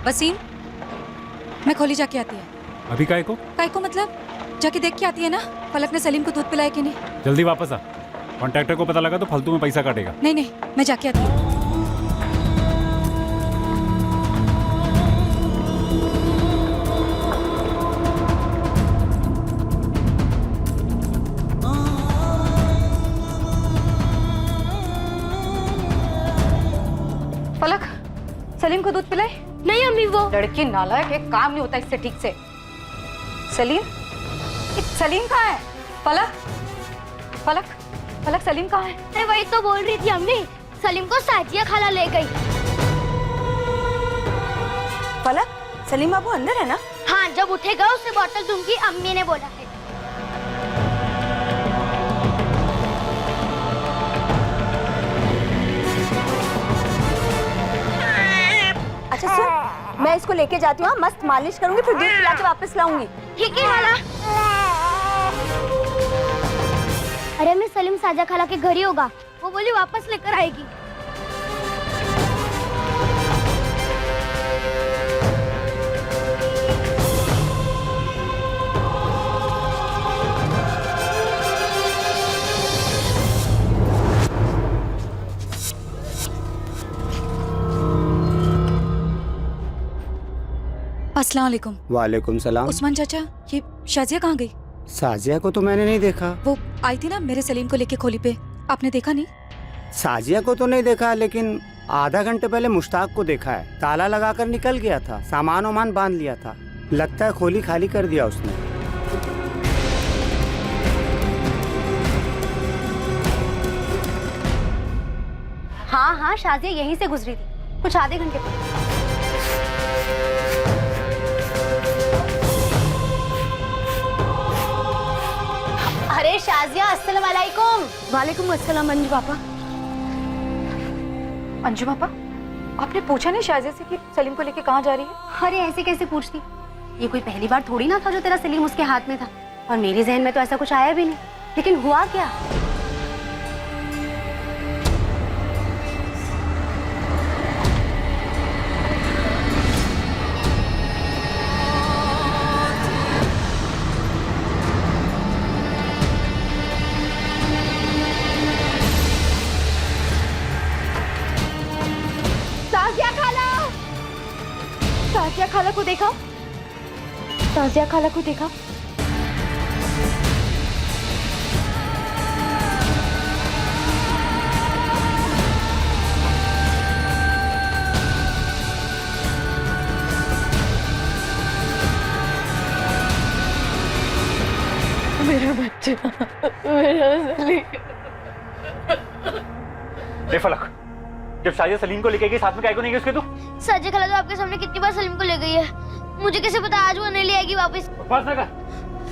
वसीम, मैं खोली जाके आती है। अभी काय को मतलब जाके देख के आती है ना, फलक ने सलीम को दूध पिलाया कि नहीं। जल्दी वापस आ, कॉन्ट्रैक्टर को पता लगा तो फालतू में पैसा काटेगा। नहीं नहीं, मैं जाके आती हूँ। फलक, सलीम को दूध पिलाए? नहीं अम्मी, वो लड़की नालायक है, काम नहीं होता इससे ठीक से। सलीम कहाँ है? फलक फलक फलक, सलीम कहाँ है? मैं वही तो बोल रही थी अम्मी, सलीम को साजिया खाला ले गई। फलक, सलीम बाबू अंदर है ना? हाँ, जब उठेगा उसे बोतल दूंगी, अम्मी ने बोला है। अच्छा सुन, मैं इसको लेके जाती हूँ, मस्त मालिश करूंगी, फिर दूध पिला के वापस लाऊंगी। ठीक है खाला। अरे मैं सलीम साजा खाला के घर ही होगा, वो बोली वापस लेकर आएगी। अस्सलाम वालेकुम। वालेकुम सलाम। उस्मान चाचा, ये शाजिया कहाँ गई? साजिया को तो मैंने नहीं देखा। वो आई थी ना मेरे सलीम को लेके खोली पे, आपने देखा नहीं? साजिया को तो नहीं देखा, लेकिन आधा घंटे पहले मुश्ताक को देखा है। ताला लगाकर निकल गया था, सामान वामान बांध लिया था। लगता है खोली खाली कर दिया उसने। हाँ हाँ, शाजिया यहीं से गुजरी थी, कुछ आधे घंटे पहले। अरे शाजिया, अस्सलाम वालेकुम। वालेकुम अस्सलाम अंजू पापा। अंजू पापा, आपने पूछा नहीं शाजिया से कि सलीम को लेके कहाँ जा रही है? अरे ऐसे कैसे पूछती, ये कोई पहली बार थोड़ी ना था जो तेरा सलीम उसके हाथ में था, और मेरे जहन में तो ऐसा कुछ आया भी नहीं। लेकिन हुआ क्या? साजिया खाला को देखा? साजिया खाला को देखा? मेरा बच्चा, मेरा सलीम। फलक, जब शाजिया सलीम को लेके गई, साथ में काहे को नहीं गई उसके? तू साजिया खाला तो आपके सामने कितनी बार सलीम को ले गई है, मुझे कैसे पता आज वो नहीं ले आएगी वापस? बस ना कर,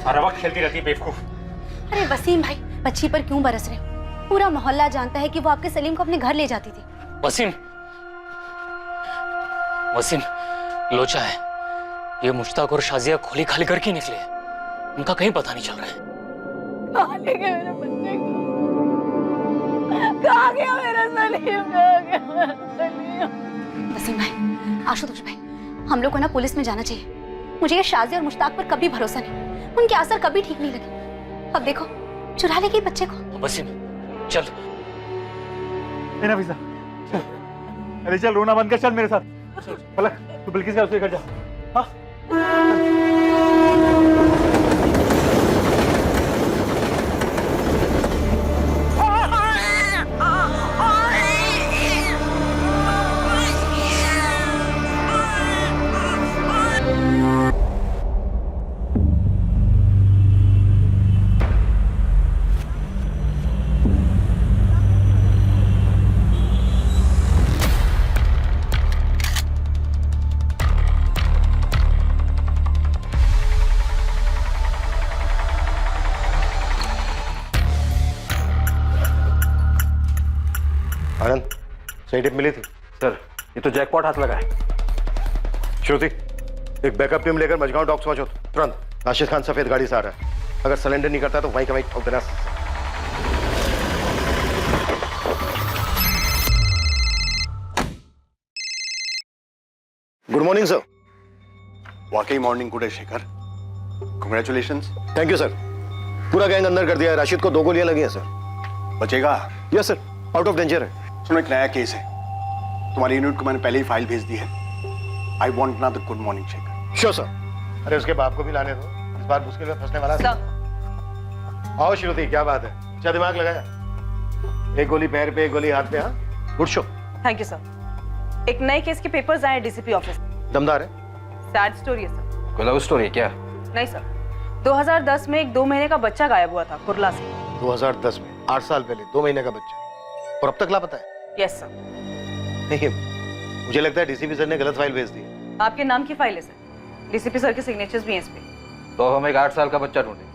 हर वक्त खेलती रहती है बेवकूफ। अरे वसीम भाई, बच्ची पर क्यों बरस रहे हो? पूरा मोहल्ला जानता है कि वो आपके सलीम को अपने घर ले जाती थी। वसीम, वसीम लोचा है, ये मुश्ताक और शाजिया खोली खाली करके निकले, उनका कहीं पता नहीं चल रहा है। कहाँ ले गए मेरे बच्चे को? कहाँ गया मेरा सलीम? कहाँ गया मेरा सलीम? वसीम भाई, आशुतोष भाई, हम लोग को ना पुलिस में जाना चाहिए। मुझे ये शाजिया और मुश्ताक पर कभी भरोसा नहीं, उनके असर कभी ठीक नहीं लगे। अब देखो, चुरा ले गई बच्चे को। वसीम चल। नफीसा चल, अरे चल, रोना बंद कर, चल मेरे साथ। फलक, तू बिल्किस का उसके घर जा। हाँ आनंद, सही टिप मिली थी? सर, ये तो जैकपॉट हाथ लगा है। श्रुति, एक बैकअप टीम लेकर मजगांव डॉक्स पहुंचो तुरंत। राशिद खान सफेद गाड़ी से आ रहा है, अगर सिलेंडर नहीं करता तो वहीं का वहीं ठोक देना। Good morning morning sir. वाकई मॉर्निंग गुड है Shekhar, congratulations. Thank you sir. पूरा गैंग अंदर कर दिया है। राशिद को 2 गोलियां लगी हैं सर। बचेगा? Yes sir, out of danger है। सुनो, एक नया केस है, तुम्हारी यूनिट को मैंने पहले ही फाइल भेज दी है। I want now the good morning Shekhar. Sure sir. अरे उसके बाप को भी लाने दो, इस बार मुश्किल में फंसने वाला है। आओ श्रुति, क्या बात है, अच्छा दिमाग लगाया। एक गोली पैर पे, एक गोली हाथ पे। हाँ good show. Thank you sir. एक नए केस के पेपर्स आए डीसीपी ऑफिस। दमदार है। सैड स्टोरी है सर। कोई लव स्टोरी है क्या? नहीं सर, 2010 में एक 2 महीने का बच्चा गायब हुआ था कुरला से। 2010 में 8 साल पहले 2 महीने का बच्चा, और अब तक लापता है। Yes sir. नहीं, मुझे लगता है डीसीपी सर ने गलत फाइल भेज दी। आपके नाम की फाइल है सर, डीसीपी सर के सिग्नेचर्स भी हैं इस पे। तो हम एक 8 साल का बच्चा ढूंढे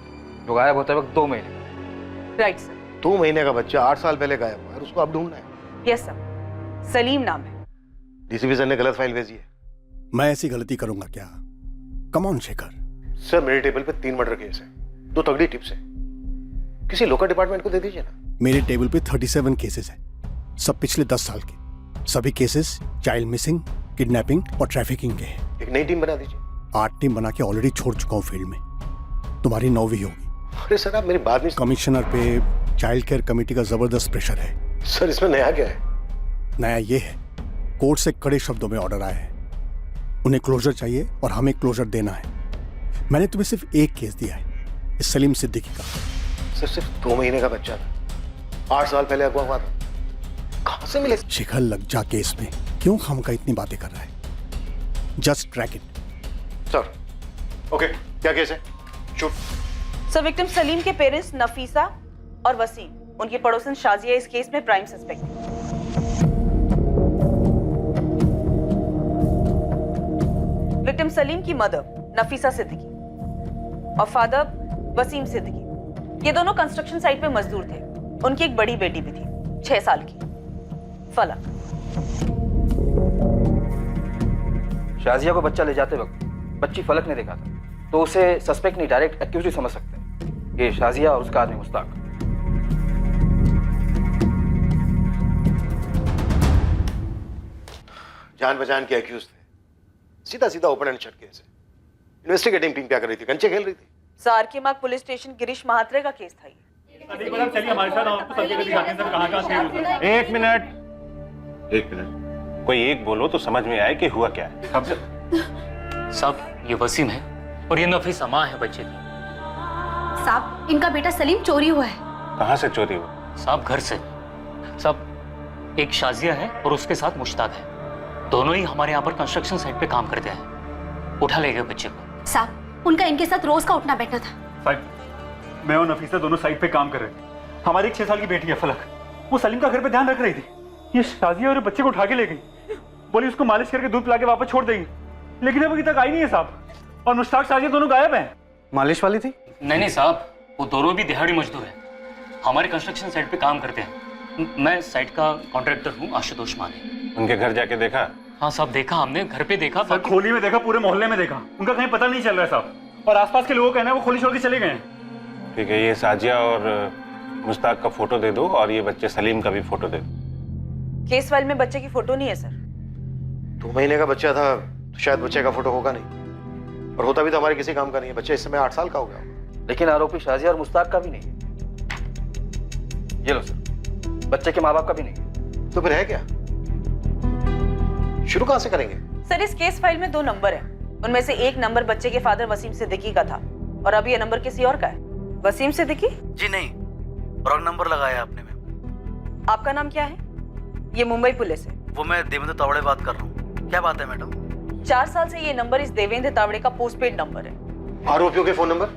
जो गायब होते वक्त 2 महीने। Right sir. 2 महीने का बच्चा 8 साल पहले गायब हुआ है, उसको अब ढूंढना है। यस सर, सलीम नाम है। डीसीपी सर ने गलत फाइल भेजी है। मैं ऐसी गलती करूंगा क्या? Come on Shekhar. सर मेरे टेबल पे 3 मर्डर केस है, 2 तगड़ी टिप्स है, किसी लोकल डिपार्टमेंट को दे दीजिए ना। मेरे टेबल पे 37 केसेस हैं, सब पिछले 10 साल के। सभी केसेस चाइल्ड मिसिंग, किडनैपिंग और ट्रैफिकिंग के हैं। एक नई टीम बना दीजिए। 8 टीम बना के ऑलरेडी छोड़ चुका हूँ फील्ड में, तुम्हारी 9वीं होगी। अरे सर आप मेरी बात नहीं। कमिश्नर पे चाइल्ड केयर कमेटी का जबरदस्त प्रेशर है। सर इसमें नया क्या है? नया ये है, कोर्ट से कड़े शब्दों में ऑर्डर आया है, उन्हें क्लोजर चाहिए और हमें क्लोजर देना है। मैंने तुम्हें सिर्फ एक केस दिया है, इस सलीम सिद्दीकी का। सर सिर्फ 2 महीने का बच्चा था, 8 साल पहले अगवा हुआ था, कहां से मिले? शिखर लग जा केस में क्यों खामखा इतनी बातें कर रहा है? Just track it. Sir okay, क्या केस है? शूट। सर विक्टिम सलीम के पेरेंट्स नफीसा और वसीम, उनकी पड़ोसन शाजिया इस केस में प्राइम सस्पेक्ट है। विक्टिम सलीम की मदर नफीसा सिद्दीकी और फादर वसीम सिद्दीकी, ये दोनों कंस्ट्रक्शन साइट पे मजदूर थे। उनकी एक बड़ी बेटी भी थी 6 साल की, फलक। शाजिया को बच्चा ले जाते वक्त बच्ची फलक ने देखा था, तो उसे सस्पेक्ट नहीं डायरेक्ट एक्यूज ही समझ सकते हैं। ये शाजिया और उसका आदमी मुश्ताक। जान पहचान के एक्यूज थे, सीधा सीधा ओपन एंड शट केस है। इन्वेस्टिगेटिंग टीम क्या कर रही थी? कंचे खेल रही थी। सार के मार्ग पुलिस स्टेशन गिरीश महात्रे का केस था ये। चलिए हमारे साथ, आपको सब जगह दिखाते हैं सर, कहाँ-कहाँ थे। एक मिनट, कोई एक बोलो तो समझ में आए कि हुआ क्या है। साहब ये वसीम है और ये नफीसा मां है बच्चे की। साहब इनका बेटा सलीम चोरी हुआ है। कहाँ से चोरी हुआ? साहब घर से। साहब एक शाजिया है और उसके साथ मुश्ताक है, दोनों ही हमारे यहाँ पर कंस्ट्रक्शन साइट पे काम करते हैं। उठा ले गए बच्चे को। साहब उनका इनके साथ रोज का उठना बैठना था। साहब मैं और नफीसा दोनों साइट पे काम कर रहे थे। हमारी एक 6 साल की बेटी है फलक, वो सलीम का घर पे ध्यान रख रही थी। ये शाजिया और बच्चे को उठा के ले गई, बोली उसको मालिश करके दूध पिला के वापस छोड़ देगी, लेकिन अब अभी तक आई नहीं है साहब। और मुश्ताक शाजिया दोनों गायब हैं। मालिश वाली थी? नहीं साहब, वो दोनों भी दिहाड़ी मजदूर हैं, हमारे कंस्ट्रक्शन साइट पे काम करते हैं। मैं साइट का कॉन्ट्रैक्टर हूँ, आशुतोष माने। उनके घर जाके देखा? हाँ साहब देखा, हमने घर पे देखा। सर खोली में देखा, पूरे मोहल्ले में देखा, उनका कहीं पता नहीं चल रहा है साहब। और आसपास के लोगों का कहना है वो खोली छोड़ के चले गए हैं। ठीक है, ये साजिया और मुश्ताक का फोटो दे दो और ये बच्चे सलीम का भी फोटो दे दो। केस फाइल में बच्चे की फोटो नहीं है सर। 2 महीने का बच्चा था तो शायद बच्चे का फोटो होगा नहीं, और होता भी तो हमारे किसी काम का नहीं है। बच्चा इस समय 8 साल का हो गया होगा। लेकिन आरोपी शाजिया और मुश्ताक का भी नहीं है। ये लो सर, बच्चे के माँ बाप का भी नहीं है। तो फिर है क्या? शुरू कहां से करेंगे? सर इस केस फाइल में 2 नंबर हैं, उनमें से एक नंबर बच्चे के फादर वसीम सिद्दीकी का था और अब ये नंबर किसी और का है। वसीम सिद्दीकी? जी नहीं, रॉन्ग नंबर लगाया आपने मैम। आपका नाम क्या है? ये मुंबई पुलिस है। वो मैं देवेंद्र तावड़े बात कर रहा हूँ। क्या बात है मैडम? 4 साल से ये नंबर इस देवेंद्र तावड़े का पोस्टपेड नंबर है। आरोपियों के फोन नंबर?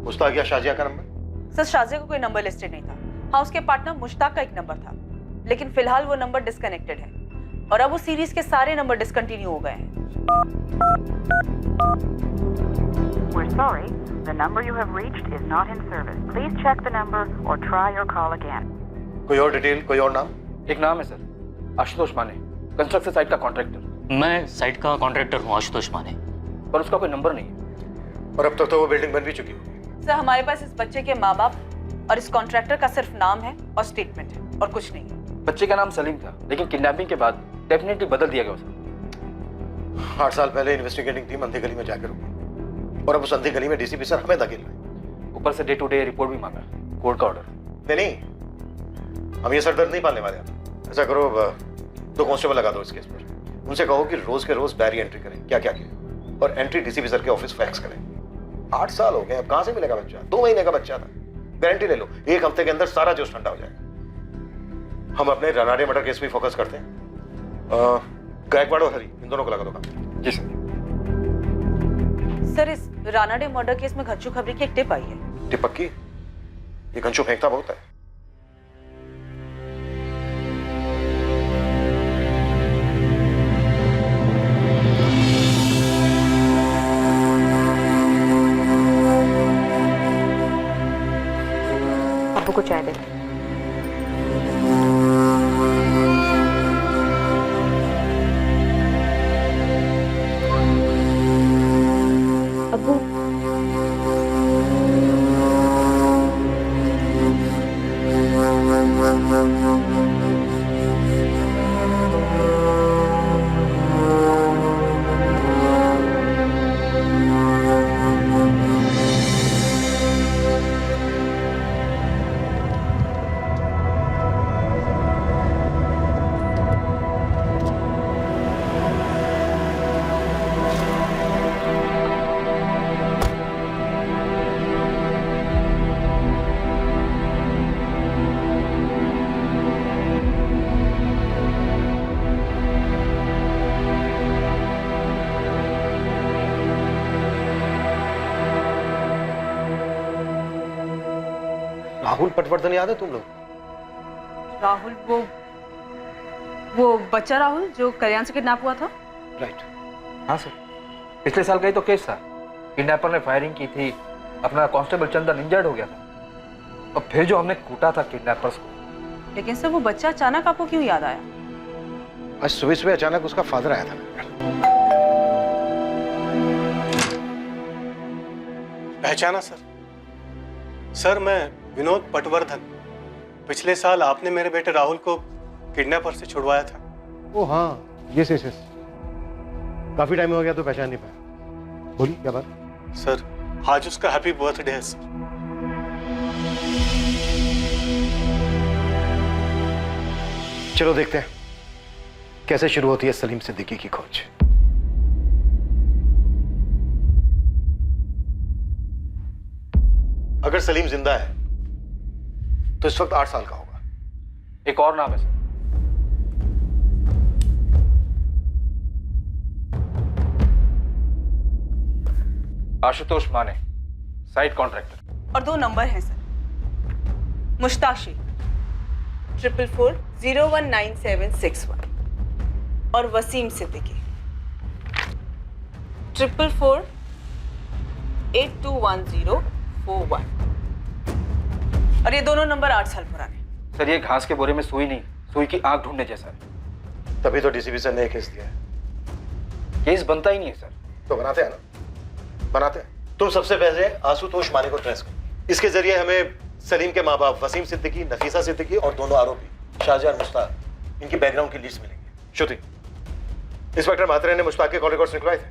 मुश्ताक या शाजिया का नंबर? सर शाजिया का कोई नंबर लिस्टेड नहीं था। हाँ उसके पार्टनर मुश्ताक का एक नंबर था, लेकिन फिलहाल वो नंबर डिस्कनेक्टेड है और अब उस सीरीज के सारे नंबर डिसकंटिन्यू हो गए हैं। We're sorry, the number you have reached is not in service. Please check the number or try your call again. कोई और डिटेल, कोई और नाम? एक नाम है सर, आशुतोष माने, कंस्ट्रक्शन साइट का कॉन्ट्रैक्टर। मैं साइट का कॉन्ट्रैक्टर हूँ आशुतोष माने, पर उसका कोई नंबर नहीं है। और अब तक तो वो बिल्डिंग बन भी चुकी होगी। सर हमारे पास इस बच्चे के माँ बाप और इस कॉन्ट्रैक्टर का सिर्फ नाम है और स्टेटमेंट है और कुछ नहीं है। बच्चे का नाम सलीम था, लेकिन किडनैपिंग के बाद डेफिनेटली बदल दिया गया उसे। 8 साल पहले इन्वेस्टिगेटिंग टीम अंधे गली में जाकर रुकी और अब उस अंधे गली में डीसीपी सर हमें धकेल रहे। ऊपर से डे टू डे रिपोर्ट भी मांगा, कोर्ट का ऑर्डर। नहीं, हम ये सरदर्द नहीं पालने वाले। ऐसा करो, 2 कांस्टेबल लगा दो इस केस पर। उनसे कहो कि रोज के रोज डायरी एंट्री करें, क्या क्या किया, और एंट्री डीसीपी सर के ऑफिस फैक्स करें। 8 साल हो गए, अब कहां से मिलेगा बच्चा? 2 महीने का बच्चा था। गारंटी ले लो 1 हफ्ते के अंदर सारा जोश ठंडा हो जाएगा। हम अपने रनाडे मर्डर केस में फोकस करते हैं। गायकवाड़ और हरी, इन दोनों को लगा दो काम। जी सर। सर, इस रानाडे मर्डर केस में घच्चू खबरी की एक टिप आई है। टिप पक्की? ये कंचू फेंकता बहुत है। अब्बू को चाय दे। अब्बू, राहुल पटवर्धन याद है तुम लोग? राहुल, वो बच्चा राहुल जो कल्याण से किडनैप हुआ था? राइट। हाँ सर, पिछले साल का ही तो केस था। किडनैपर ने फायरिंग की थी, अपना कांस्टेबल चंदन इंजर्ड हो गया था, और फिर जो हमने कूटा था किडनैपर्स को। लेकिन सर, वो बच्चा अचानक आपको क्यों याद आया? आज सुबह सुबह अचानक उसका फादर आया था। पहचाना सर? सर, मैं विनोद पटवर्धन। पिछले साल आपने मेरे बेटे राहुल को किडनैपर से छुड़वाया था। ओ हाँ, यस यस यस। काफी टाइम हो गया तो पहचान नहीं पाया। बोलिए क्या बात? सर, आज उसका हैप्पी बर्थडे है सर। चलो देखते हैं कैसे शुरू होती है सलीम सिद्दीकी की खोज। अगर सलीम जिंदा है तो इस वक्त 8 साल का होगा। एक और नाम है सर, आशुतोष माने, साइट कॉन्ट्रैक्टर। और 2 नंबर हैं सर, मुश्ताक शेख 444019761 और वसीम सिद्दीकी 444821041। और ये दोनों नंबर 8 साल पुराने। सर, ये घास के बोरे में सुई नहीं, सुई की आंख ढूंढने जैसा है। तभी तो डीसीपी सर ने केस दिया है। केस बनता ही नहीं है सर। तो बनाते हैं ना, बनाते हैं। तुम सबसे पहले आशुतोष माने को ट्रेस करो। इसके जरिए हमें सलीम के माँ बाप वसीम सिद्दीकी, नफीसा सिद्दीकी और दोनों आरोपी शाहजहां और मुश्ताक, इनकी बैकग्राउंड की लिस्ट मिलेंगी। श्रुति, इंस्पेक्टर मात्रे ने मुश्ताक के कॉल रिकॉर्ड्स निकलवाए थे?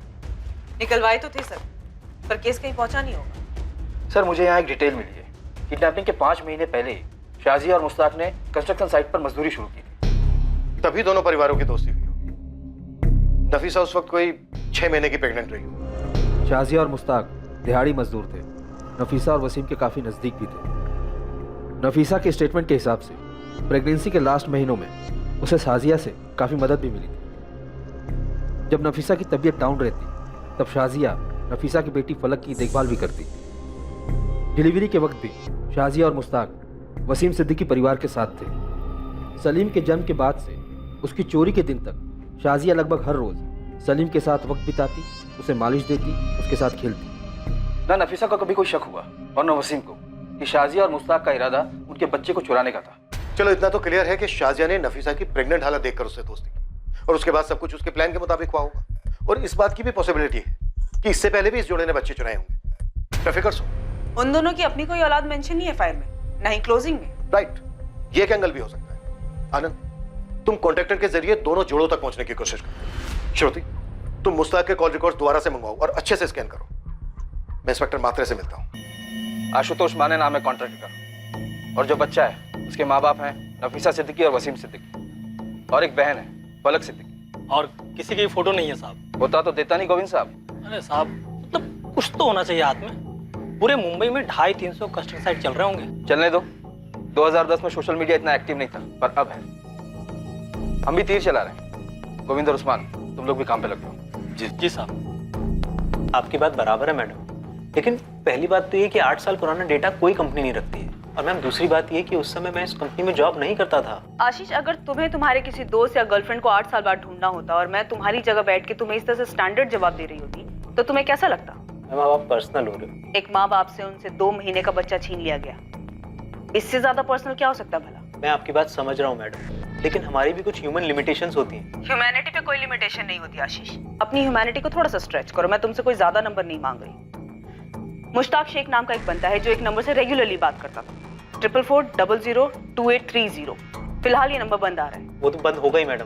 निकलवाए तो थे सर, पर केस कहीं पहुंचा नहीं होगा। सर, मुझे यहाँ एक डिटेल मिली है। किडनैपिंग के 5 महीने पहले शाहजिया और मुश्ताक ने कंस्ट्रक्शन साइट पर मजदूरी शुरू की थी। तभी दोनों परिवारों की दोस्ती हुई होगी। नफीसा उस वक्त कोई 6 महीने की प्रेग्नेंट रही हो। शाहजिया और मुश्ताक दिहाड़ी मजदूर थे। नफीसा और वसीम के काफी नजदीक भी थे। नफीसा के स्टेटमेंट के हिसाब से प्रेगनेंसी के लास्ट महीनों में उसे शाहजिया से काफी मदद भी मिली थी। जब नफीसा की तबीयत डाउन रहती तब शाहजिया नफीसा की बेटी फलक की देखभाल भी करती। डिलीवरी के वक्त भी शाहजिया और मुश्ताक वसीम सिद्दीकी परिवार के साथ थे। सलीम के जन्म के बाद से उसकी चोरी के दिन तक शाहजिया लगभग हर रोज सलीम के साथ वक्त बिताती, उसे मालिश देती, उसके साथ खेलती। ना नफीसा को कभी कोई शक हुआ और न वसीम को कि शाहजिया और मुश्ताक का इरादा उनके बच्चे को चुराने का था। चलो इतना तो क्लियर है कि शाहजिया ने नफीसा की प्रेग्नेंट हालत देखकर उससे दोस्ती की और उसके बाद सब कुछ उसके प्लान के मुताबिक हुआ होगा। और इस बात की भी पॉसिबिलिटी है कि इससे पहले भी इस जोड़े ने बच्चे चुराए होंगे। बेफिक्र सो। उन दोनों की अपनी कोई औलाद मेंशन नहीं है फाइल में, ना ही क्लोजिंग में। राइट, ये एक एंगल भी हो सकता है। आनंद, तुम कॉन्ट्रैक्टर के जरिए दोनों जोड़ों तक पहुंचने की कोशिश करो। श्रुति, तुम मुस्ताक के कॉल रिकॉर्ड दोबारा से मंगवाओ और अच्छे से स्कैन करो। मैं इंस्पेक्टर मात्रे से मिलता हूँ। आशुतोष माने नाम है कॉन्ट्रैक्टर का, और जो बच्चा है उसके माँ बाप हैं नफीसा सिद्दीकी और वसीम सिद्दीकी, और एक बहन है पलक सिद्दीकी। और किसी की फोटो नहीं है साहब। होता तो देता नहीं गोविंद साहब। अरे साहब, मतलब कुछ तो होना चाहिए हाथ में। पूरे मुंबई में 250-300 कंस्ट्रक्शन साइट चल रहे होंगे। चलने दो, 2010 में सोशल मीडिया इतना एक्टिव नहीं था, पर अब है। हम भी तीर चला रहे हैं। गोविंद और उस्मान, तुम लोग भी काम पे लग जाओ। जी साहब, आपकी बात बराबर है मैडम, लेकिन पहली बात तो ये कि 8 साल पुराना डेटा कोई कंपनी नहीं रखती है, और मैम दूसरी बात ये कि उस समय मैं इस कंपनी में जॉब नहीं करता था। आशीष, अगर तुम्हें तुम्हारे किसी दोस्त या गर्लफ्रेंड को 8 साल बाद ढूंढना होता और मैं तुम्हारी जगह बैठ के तुम्हें इस तरह से स्टैंडर्ड जवाब दे रही होती तो तुम्हें कैसा लगता? मैम आप पर्सनल हो रहे हो। एक माँ बाप से उनसे 2 महीने का बच्चा छीन लिया गया, इससे ज्यादा पर्सनल क्या हो सकता है भला? मैं आपकी बात समझ रहा हूँ मैडम, लेकिन हमारी भी कुछ ह्यूमन लिमिटेशंस होती हैं। ह्यूमैनिटी पे कोई लिमिटेशन नहीं होती आशीष। अपनी ह्यूमैनिटी को थोड़ा सा स्ट्रेच करो। मैं तुमसे कोई ज्यादा नंबर नहीं मांग रही। मुश्ताक शेख नाम का एक बंदा है जो एक नंबर से रेगुलरली बात करता था, 44402830। फिलहाल ये नंबर बंद आ रहा है। वो तो बंद हो गई मैडम,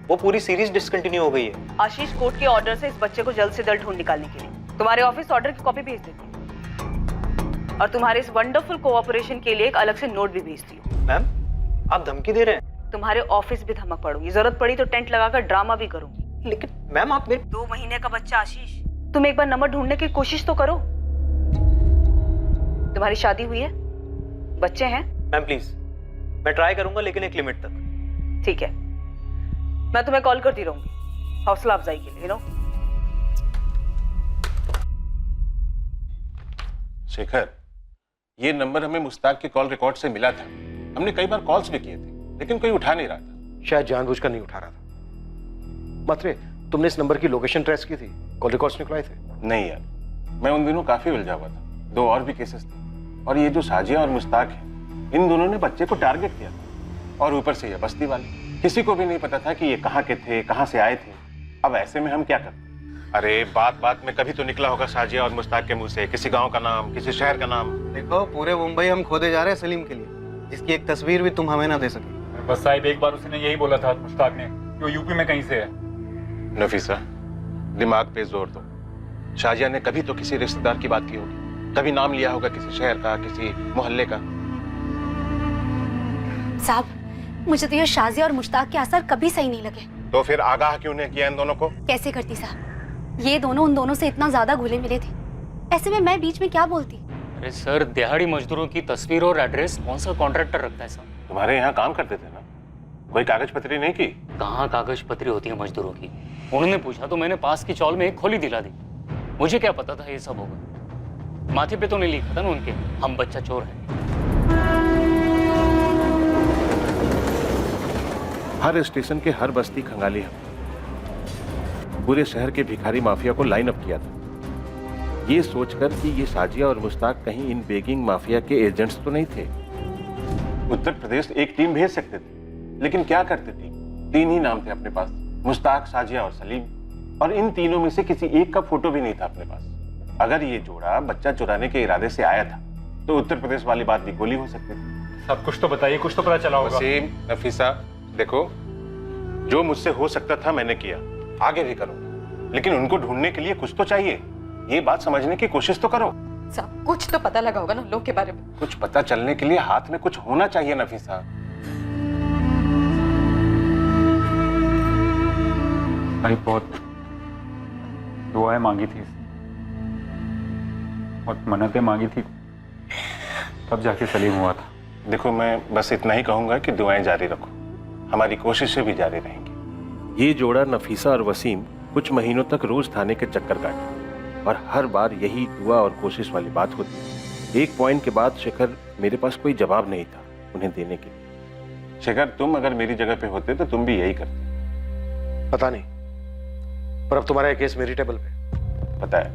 वो पूरी सीरीज डिसकंटिन्यू हो गई है। आशीष, कोर्ट के ऑर्डर से इस बच्चे को जल्द से जल्द ढूंढ निकालने के लिए तुम्हारे ऑफिस ऑर्डर की कॉपी भेज देती हूँ, और तुम्हारे इस वंडरफुल कोऑपरेशन के लिए एक अलग से नोट भी भेजती हूँ। मैम, आप धमकी दे रहे हैं? तुम्हारे ऑफिस भी धमक पड़ूंगी, जरूरत पड़ी तो टेंट लगाकर ड्रामा भी करूंगी। लेकिन मैम आप मेरे 2 महीने का बच्चा आशीष, तुम एक बार नंबर ढूंढने की कोशिश तो करो। तुम्हारी शादी हुई है, बच्चे हैं? मैम प्लीज, मैं ट्राई करूंगा, लेकिन एक लिमिट तक। ठीक है, मैं तुम्हें कॉल करती रहूंगी हौसला अफजाई के लिए। नो शेखर, ये नंबर हमें मुस्ताक के कॉल रिकॉर्ड से मिला था। हमने कई बार कॉल्स भी किए थे, लेकिन कोई उठा नहीं रहा था। शायद जानबूझकर नहीं उठा रहा था। मात्रे, तुमने इस नंबर की लोकेशन ट्रेस की थी? कॉल रिकॉर्ड्स निकलवाए थे? नहीं यार, मैं उन दिनों काफी उलझा हुआ था। 2 और भी केसेस थे, और ये जो साजिया और मुस्ताक है, इन दोनों ने बच्चे को टारगेट किया था। और ऊपर से ये बस्ती वाले, किसी को भी नहीं पता था कि ये कहाँ के थे, कहाँ से आए थे। अब ऐसे में हम क्या करते? अरे बात बात में कभी तो निकला होगा साजिया और मुस्ताक के मुंह से किसी गांव का नाम, किसी शहर का नाम। देखो, पूरे मुंबई हम खोदे जा रहे हैं सलीम के लिए, जिसकी एक तस्वीर भी तुम हमें ना दे सके। बस साहिब, एक बार उसने यही बोला था मुश्ताक ने कि वो यूपी में कहीं से है। नफीसा, दिमाग पे जोर दो। शाजिया ने कभी तो किसी रिश्तेदार की बात की होगी, कभी नाम लिया होगा किसी शहर का, किसी मोहल्ले का। साहब, मुझे तो ये शाजिया और मुश्ताक के असर कभी सही नहीं लगे। तो फिर आगाह क्यों नहीं किया इन दोनों को? कैसे करती साहब, ये दोनों उन दोनों से इतना ज्यादा घुले मिले थे, ऐसे में मैं बीच में क्या बोलती? अरे सर, दिहाड़ी मजदूरों की तस्वीर और एड्रेस कौन सा कॉन्ट्रैक्टर रखता है सर? तुम्हारे यहाँ काम करते थे ना, कोई कागज पत्री नहीं की? कहाँ कागज पत्री होती है मजदूरों की? उन्होंने पूछा तो मैंने पास की चौल में एक खोली दिला दी। मुझे क्या पता था ये सब होगा। माथे पे तो नहीं लिखा था ना उनके, हम बच्चा चोर है। हर स्टेशन के हर बस्ती खंगाली है। पूरे शहर के भिखारी माफिया को लाइन अप किया था, ये सोचकर कि ये साजिया और मुस्ताक कहीं इन बेगिंग माफिया के एजेंट्स तो नहीं थे। उत्तर प्रदेश एक टीम भेज सकते थे, लेकिन क्या करते थे? 3 ही नाम थे अपने पास, मुस्ताक, साजिया और सलीम, और इन तीनों में से किसी एक का फोटो भी नहीं था अपने पास। अगर ये जोड़ा बच्चा चुराने के इरादे से आया था तो उत्तर प्रदेश वाली बात भी गोली हो सकती थी। सब कुछ तो बताइए, कुछ तो पता चला होगा। वसीम, नफीसा, देखो, जो मुझसे हो सकता था मैंने किया, आगे भी करूंगा, लेकिन उनको ढूंढने के लिए कुछ तो चाहिए। ये बात समझने की कोशिश तो करो। सब कुछ तो पता लगा होगा ना लोग के बारे में। कुछ पता चलने के लिए हाथ में कुछ होना चाहिए नफीसा। भाई बहुत दुआएं मांगी थी, बहुत मन्नतें मांगी थी, तब जाके सलीम हुआ था। देखो, मैं बस इतना ही कहूंगा कि दुआएं जारी रखो, हमारी कोशिशें भी जारी रहेंगी। ये जोड़ा नफीसा और वसीम कुछ महीनों तक रोज थाने के चक्कर काटे, और हर बार यही दुआ और कोशिश वाली बात होती। एक पॉइंट के बाद शेखर, मेरे पास कोई जवाब नहीं था उन्हें देने के लिए। शेखर, तुम अगर मेरी जगह पे होते तो तुम भी यही करते। पता नहीं, पर अब तुम्हारा केस मेरी टेबल पे। पता है,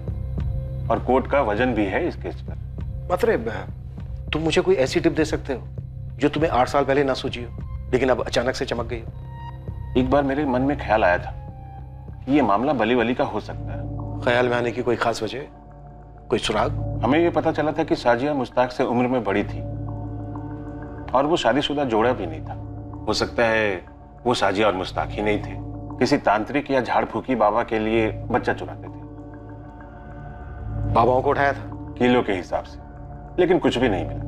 और कोर्ट का वजन भी है इस केस पर। मतलब तुम मुझे कोई ऐसी टिप दे सकते हो जो तुम्हें 8 साल पहले ना सूझी हो, लेकिन अब अचानक से चमक गई हो? एक बार मेरे मन में ख्याल आया था कि ये मामला बली वली का हो सकता है। ख्याल में आने की कोई खास वजह, कोई सुराग? हमें ये पता चला था कि साजिया मुस्ताक से उम्र में बड़ी थी, और वो शादीशुदा जोड़ा भी नहीं था। हो सकता है वो साजिया और मुस्ताक ही नहीं थे। किसी तांत्रिक या झाड़ फूकी बाबा के लिए बच्चा चुराते थे। बाबाओं को उठाया था किलो के हिसाब से, लेकिन कुछ भी नहीं मिला।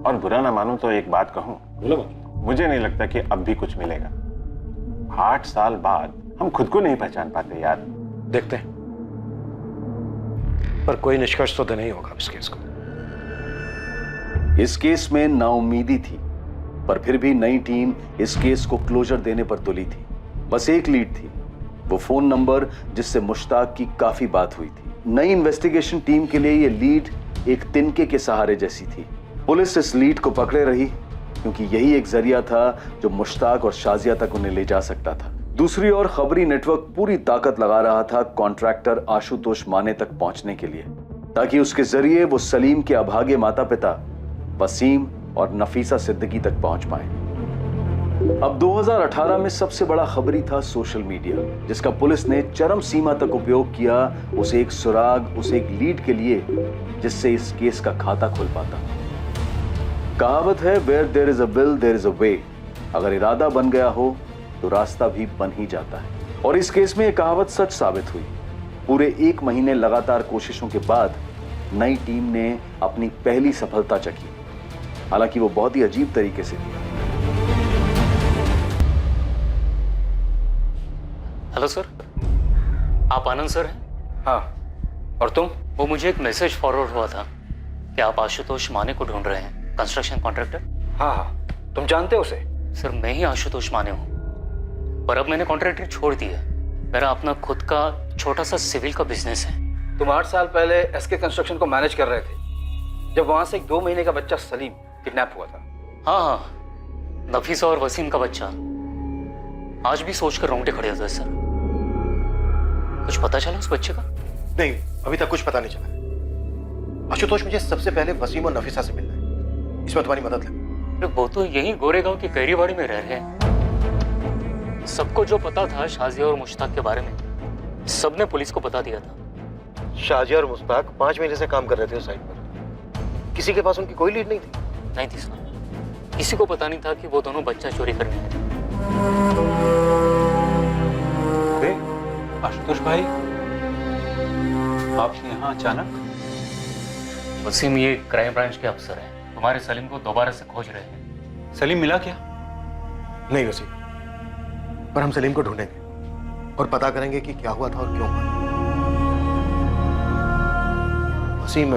और बुरा ना मानूं तो एक बात कहूं, मुझे नहीं लगता कि अब भी कुछ मिलेगा। 8 साल बाद हम खुद को नहीं पहचान पाते यार। देखते हैं, पर कोई निष्कर्ष तो नहीं होगा इस केस को। इस केस में नाउम्मीदी थी, पर फिर भी नई टीम इस केस को क्लोजर देने पर तुली थी। बस एक लीड थी, वो फोन नंबर जिससे मुश्ताक की काफी बात हुई थी। नई इन्वेस्टिगेशन टीम के लिए ये लीड एक तिनके के सहारे जैसी थी। पुलिस इस लीड को पकड़े रही क्योंकि यही एक जरिया था जो मुश्ताक और शाजिया तक उन्हें ले जा सकता था। दूसरी ओर खबरी नेटवर्क पूरी ताकत लगा रहा था कॉन्ट्रैक्टर आशुतोष माने तक पहुंचने के लिए, ताकि उसके जरिए वो सलीम के अभागे माता पिता वसीम और नफीसा सिद्दीकी तक पहुंच पाए। अब 2018 में सबसे बड़ा खबरी था सोशल मीडिया, जिसका पुलिस ने चरम सीमा तक उपयोग किया उसे एक सुराग, उसे एक लीड के लिए जिससे इस केस का खाता खुल पाता। कहावत है, where there is a will there is a way. अगर इरादा बन गया हो तो रास्ता भी बन ही जाता है। और इस केस में यह कहावत सच साबित हुई। पूरे 1 महीने लगातार कोशिशों के बाद नई टीम ने अपनी पहली सफलता चखी, हालांकि वो बहुत ही अजीब तरीके से थी। हेलो सर, आप आनंद सर हैं? हाँ, और तुम? वो मुझे एक मैसेज फॉरवर्ड हुआ था कि आप आशुतोष माने को ढूंढ रहे हैं, कंस्ट्रक्शन कॉन्ट्रैक्टर। हाँ हाँ, तुम जानते हो उसे? सर, मैं ही आशुतोष माने हूँ, पर अब मैंने कॉन्ट्रैक्टर छोड़ दिया। मेरा अपना खुद का छोटा सा सिविल का बिजनेस है। तुम 8 साल पहले एसके कंस्ट्रक्शन को मैनेज कर रहे थे, जब वहां से एक 2 महीने का बच्चा सलीम किडनैप हुआ था। हाँ हाँ, नफीसा और वसीम का बच्चा। आज भी सोचकर रोंगटे खड़े होते हैं सर। कुछ पता चला उस बच्चे का? नहीं, अभी तक कुछ पता नहीं चला। आशुतोष, मुझे सबसे पहले वसीम और नफीसा से मिलना है, इसमें तुम्हारी मदद लगे। वो तो यही गोरेगांव की कैरीवाड़ी में रह रहे हैं। सबको जो पता था शाजिया और मुश्ताक के बारे में, सबने पुलिस को बता दिया था। शाजिया और मुश्ताक 5 महीने से काम कर रहे थे उस साइट पर। किसी के पास उनकी कोई लीड नहीं थी? नहीं थी सर, किसी को पता नहीं था कि वो दोनों बच्चा चोरी करने आए थे। आशुतोष भाई, आप यहाँ अचानक? वसीम, ये क्राइम ब्रांच के अफसर हैं, तुम्हारे सलीम को दोबारा से खोज रहे हैं। सलीम मिला क्या? नहीं वसीम, पर हम सलीम को ढूंढेंगे और पता करेंगे कि क्या हुआ था और क्यों हुआ। वसीम,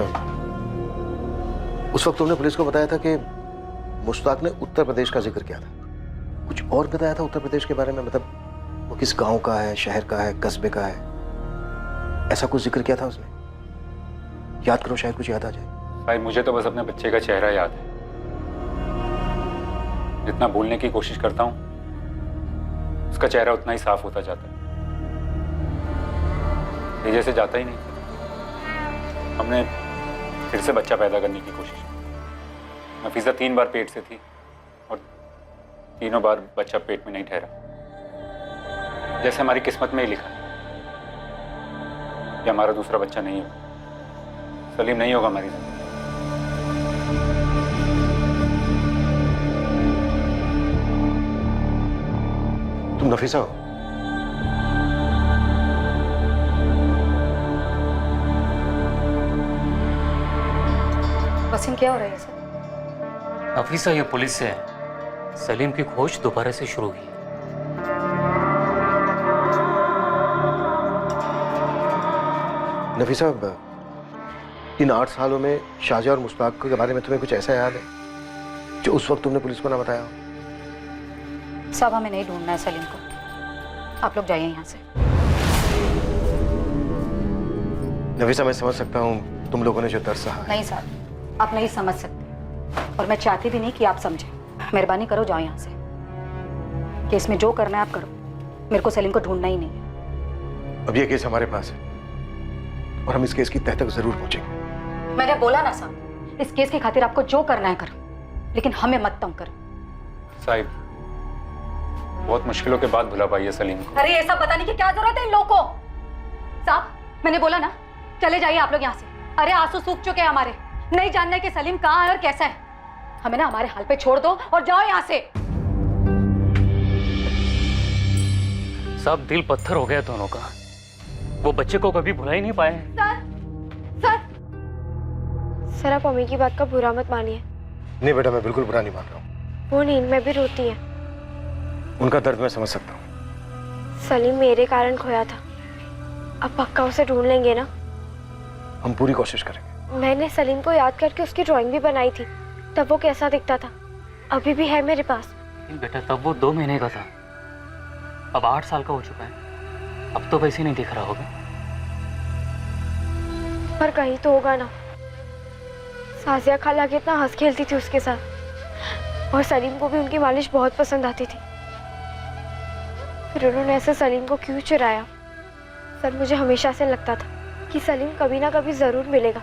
उस वक्त तुमने पुलिस को बताया था कि मुश्ताक ने उत्तर प्रदेश का जिक्र किया था। कुछ और बताया था उत्तर प्रदेश के बारे में? मतलब वो किस गांव का है, शहर का है, कस्बे का है, ऐसा कुछ जिक्र किया था उसने? याद करो, शायद कुछ याद आ जाए। भाई, मुझे तो बस अपने बच्चे का चेहरा याद है। जितना भूलने की कोशिश करता हूँ, उसका चेहरा उतना ही साफ होता जाता है। ये जैसे जाता ही नहीं। हमने फिर से बच्चा पैदा करने की कोशिश की। नफीसा 3 बार पेट से थी और तीनों बार बच्चा पेट में नहीं ठहरा। जैसे हमारी किस्मत में ही लिखा है कि हमारा दूसरा बच्चा नहीं होगा। सलीम नहीं होगा हमारी जिंदगी। तुम नफीसा हो? वसीम, क्या हो रहा है सर? नफीसा, ये पुलिस से है। सलीम की खोज दोबारा से शुरू हुई है। नफीसा, इन 8 सालों में शाजिया और मुश्ताक के बारे में तुम्हें कुछ ऐसा याद है जो उस वक्त तुमने पुलिस को ना बताया हो? साहब, हमें नहीं ढूंढना है सलीम को। आप लोग जाइए यहाँ से। नफीसा, मैं समझ सकता हूँ तुम लोगों ने जो दर्द सहा। नहीं साहब, आप नहीं समझ सकते, और मैं चाहती भी नहीं कि आप समझें। मेहरबानी करो, जाओ यहाँ से। केस में जो करना है आप करो, मेरे को सलीम को ढूंढना ही नहीं है। अब ये केस हमारे पास है और हम इस केस की तह तक जरूर पहुंचेंगे। मैंने बोला ना साहब, इस केस की खातिर आपको जो करना है करो, लेकिन हमें मत तंग करो। साहिब, बहुत मुश्किलों के बाद भुला पाई है सलीम को। अरे ये सब बताने की क्या जरूरत है इन लोगों को? साहब, मैंने बोला ना, चले जाइए आप लोग यहाँ से। अरे आंसू सूख चुके हैं हमारे, नहीं जानना है कि सलीम कहाँ है और कैसा है। हमें ना हमारे हाल पे छोड़ दो और जाओ यहाँ से। सब दिल पत्थर हो गया दोनों का। वो बच्चे को कभी भुला ही नहीं पाए। सर आप मम्मी की बात का बुरा मत मानिए। नहीं बेटा, मैं बिल्कुल बुरा नहीं मान रहा हूँ। वो नींद में भी रोती है। उनका दर्द मैं समझ सकता हूँ। सलीम मेरे कारण खोया था, अब पक्का उसे ढूंढ लेंगे ना। हम पूरी कोशिश करेंगे। मैंने सलीम को याद करके उसकी ड्राइंग भी बनाई थी, तब वो कैसा दिखता था, अभी भी है मेरे पास। बेटा तब वो 2 महीने का था, अब 8 साल का हो चुका है। अब तो वैसे नहीं दिख रहा होगा। पर कहीं तो होगा ना। साजिया खाला कितना हंस खेलती थी उसके साथ, और सलीम को भी उनकी मालिश बहुत पसंद आती थी। फिर उन्होंने ऐसे सलीम को क्यों चुराया? सर मुझे हमेशा से लगता था कि सलीम कभी ना कभी जरूर मिलेगा,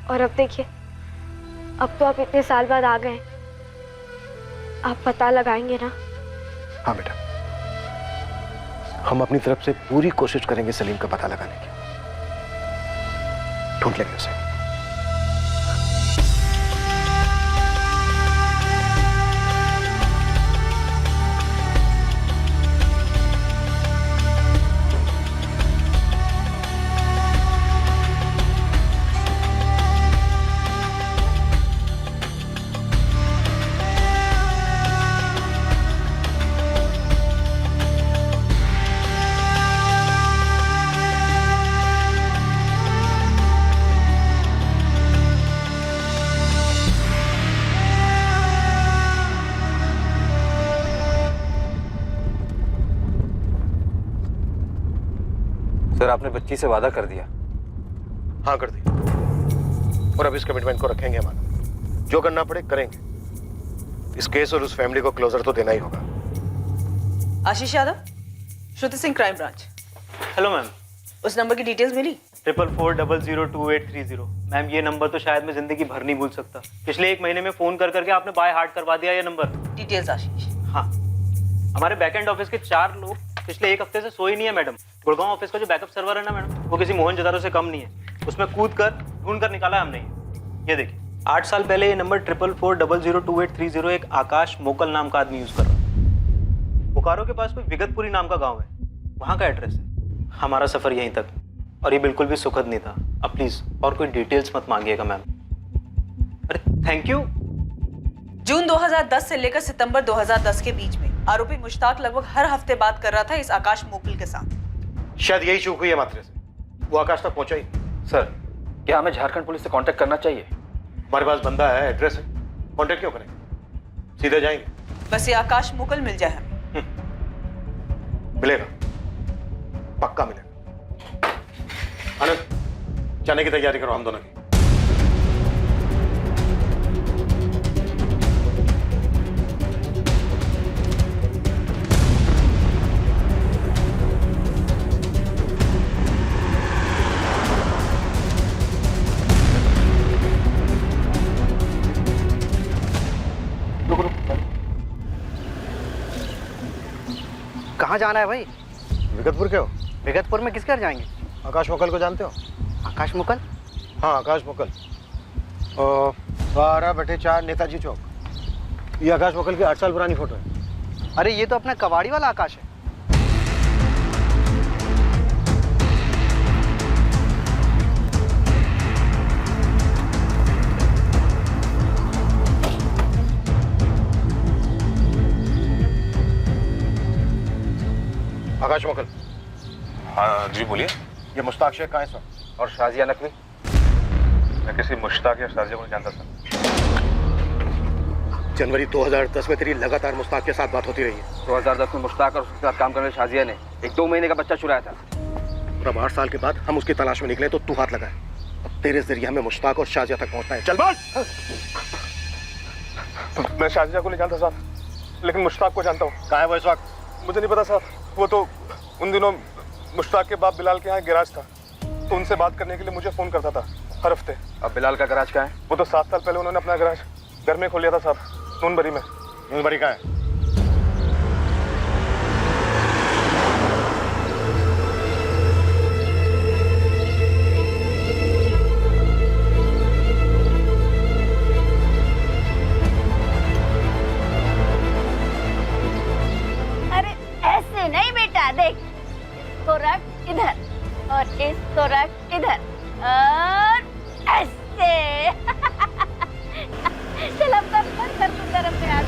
और अब देखिए, अब तो आप इतने साल बाद आ गए, आप पता लगाएंगे ना? हाँ बेटा, हम अपनी तरफ से पूरी कोशिश करेंगे सलीम का पता लगाने की। ढूंढ लेंगे उसे। सर आपने बच्ची से वादा कर दिया? हाँ कर दिया, और अब इस कमिटमेंट को रखेंगे हमारा। जो करना पड़े करेंगे। इस केस और उस फैमिली को क्लोजर तो देना ही होगा। Ashish Yadav, Shruti Singh, crime branch. Hello ma'am. उस नंबर की डिटेल्स मिली? 4440022830। मैम ये नंबर तो शायद मैं जिंदगी भर नहीं भूल सकता। पिछले 1 महीने में फोन कर करके आपने बाय हार्ट करवा दिया ये नंबर। डिटेल्स आशीष। हाँ, हमारे बैकएंड ऑफिस के 4 लोग पिछले 1 हफ्ते से सोए नहीं है मैडम। गुड़गांव ऑफिस का जो बैकअप सर्वर है ना मैडम, वो किसी मोहनजोदड़ो से कम नहीं है। उसमें कूद कर ढूंढ कर निकाला हमने। ये देखिए, 8 साल पहले ये नंबर 4440022830 एक आकाश मोकल नाम का आदमी यूज कर रहा है। बोकारो के पास कोई विगतपुरी नाम का गाँव है, वहाँ का एड्रेस है। हमारा सफर यहीं तक, और ये बिल्कुल भी सुखद नहीं था। अब प्लीज और कोई डिटेल्स मत मांगिएगा मैम। अरे थैंक यू। जून 2010 से लेकर सितंबर 2010 के बीच में आरोपी मुश्ताक लगभग हर हफ्ते बात कर रहा था इस आकाश मोकल के साथ। शायद यही चूक हुई है मात्रे से, वो आकाश तक पहुंचा ही। सर क्या हमें झारखंड पुलिस से कांटेक्ट करना चाहिए? हमारे पास बंदा है, एड्रेस है, कांटेक्ट क्यों करेंगे? सीधे जाएंगे। बस ये आकाश मोकल मिल जाए हमें। मिलेगा, पक्का मिलेगा। आनंद, जाने की तैयारी करो हम दोनों की। कहाँ जाना है भाई? विगतपुर के हो? विगतपुर में किसके घर जाएंगे? आकाश मुकल को जानते हो? आकाश मुकल? हाँ आकाश मुकल, 12/4 नेताजी चौक। ये आकाश मुकल की 8 साल पुरानी फोटो है। अरे ये तो अपना कबाड़ी वाला आकाश है। आकाश मुकल। हाँ जी बोलिए। ये मुश्ताक शेख कहाँ है सर? और शाजिया नकवी? मैं किसी मुश्ताक या शाजिया को नहीं जानता सर। जनवरी 2010 में तेरी लगातार मुश्ताक के साथ बात होती रही है। 2010 में मुश्ताक और उसके साथ काम करने वाली शाजिया ने एक 2 महीने का बच्चा चुराया था। और अब 8 साल के बाद हम उसकी तलाश में निकले तो तू हाथ लगाए। अब तेरे जरिए हमें मुश्ताक और शाजिया तक पहुंचना है। चल बोल। मैं शाजिया को नहीं जानता साहब, लेकिन मुश्ताक को जानता हूँ। कहाँ है वो इस वक्त? मुझे नहीं पता साहब, वो तो उन दिनों मुश्ताक के बाप बिलाल के यहाँ गैराज था, तो उनसे बात करने के लिए मुझे फोन करता था हर हफ्ते। अब बिलाल का गैराज कहाँ है? वो तो 7 साल पहले उन्होंने अपना गैराज घर में खोल लिया था साहब, नूनबरी में। नूनबरी कहाँ है? अरे ऐसे नहीं बेटा, देख इसको रख इधर और ऐसे। चल अब कर तू गरम पे आ।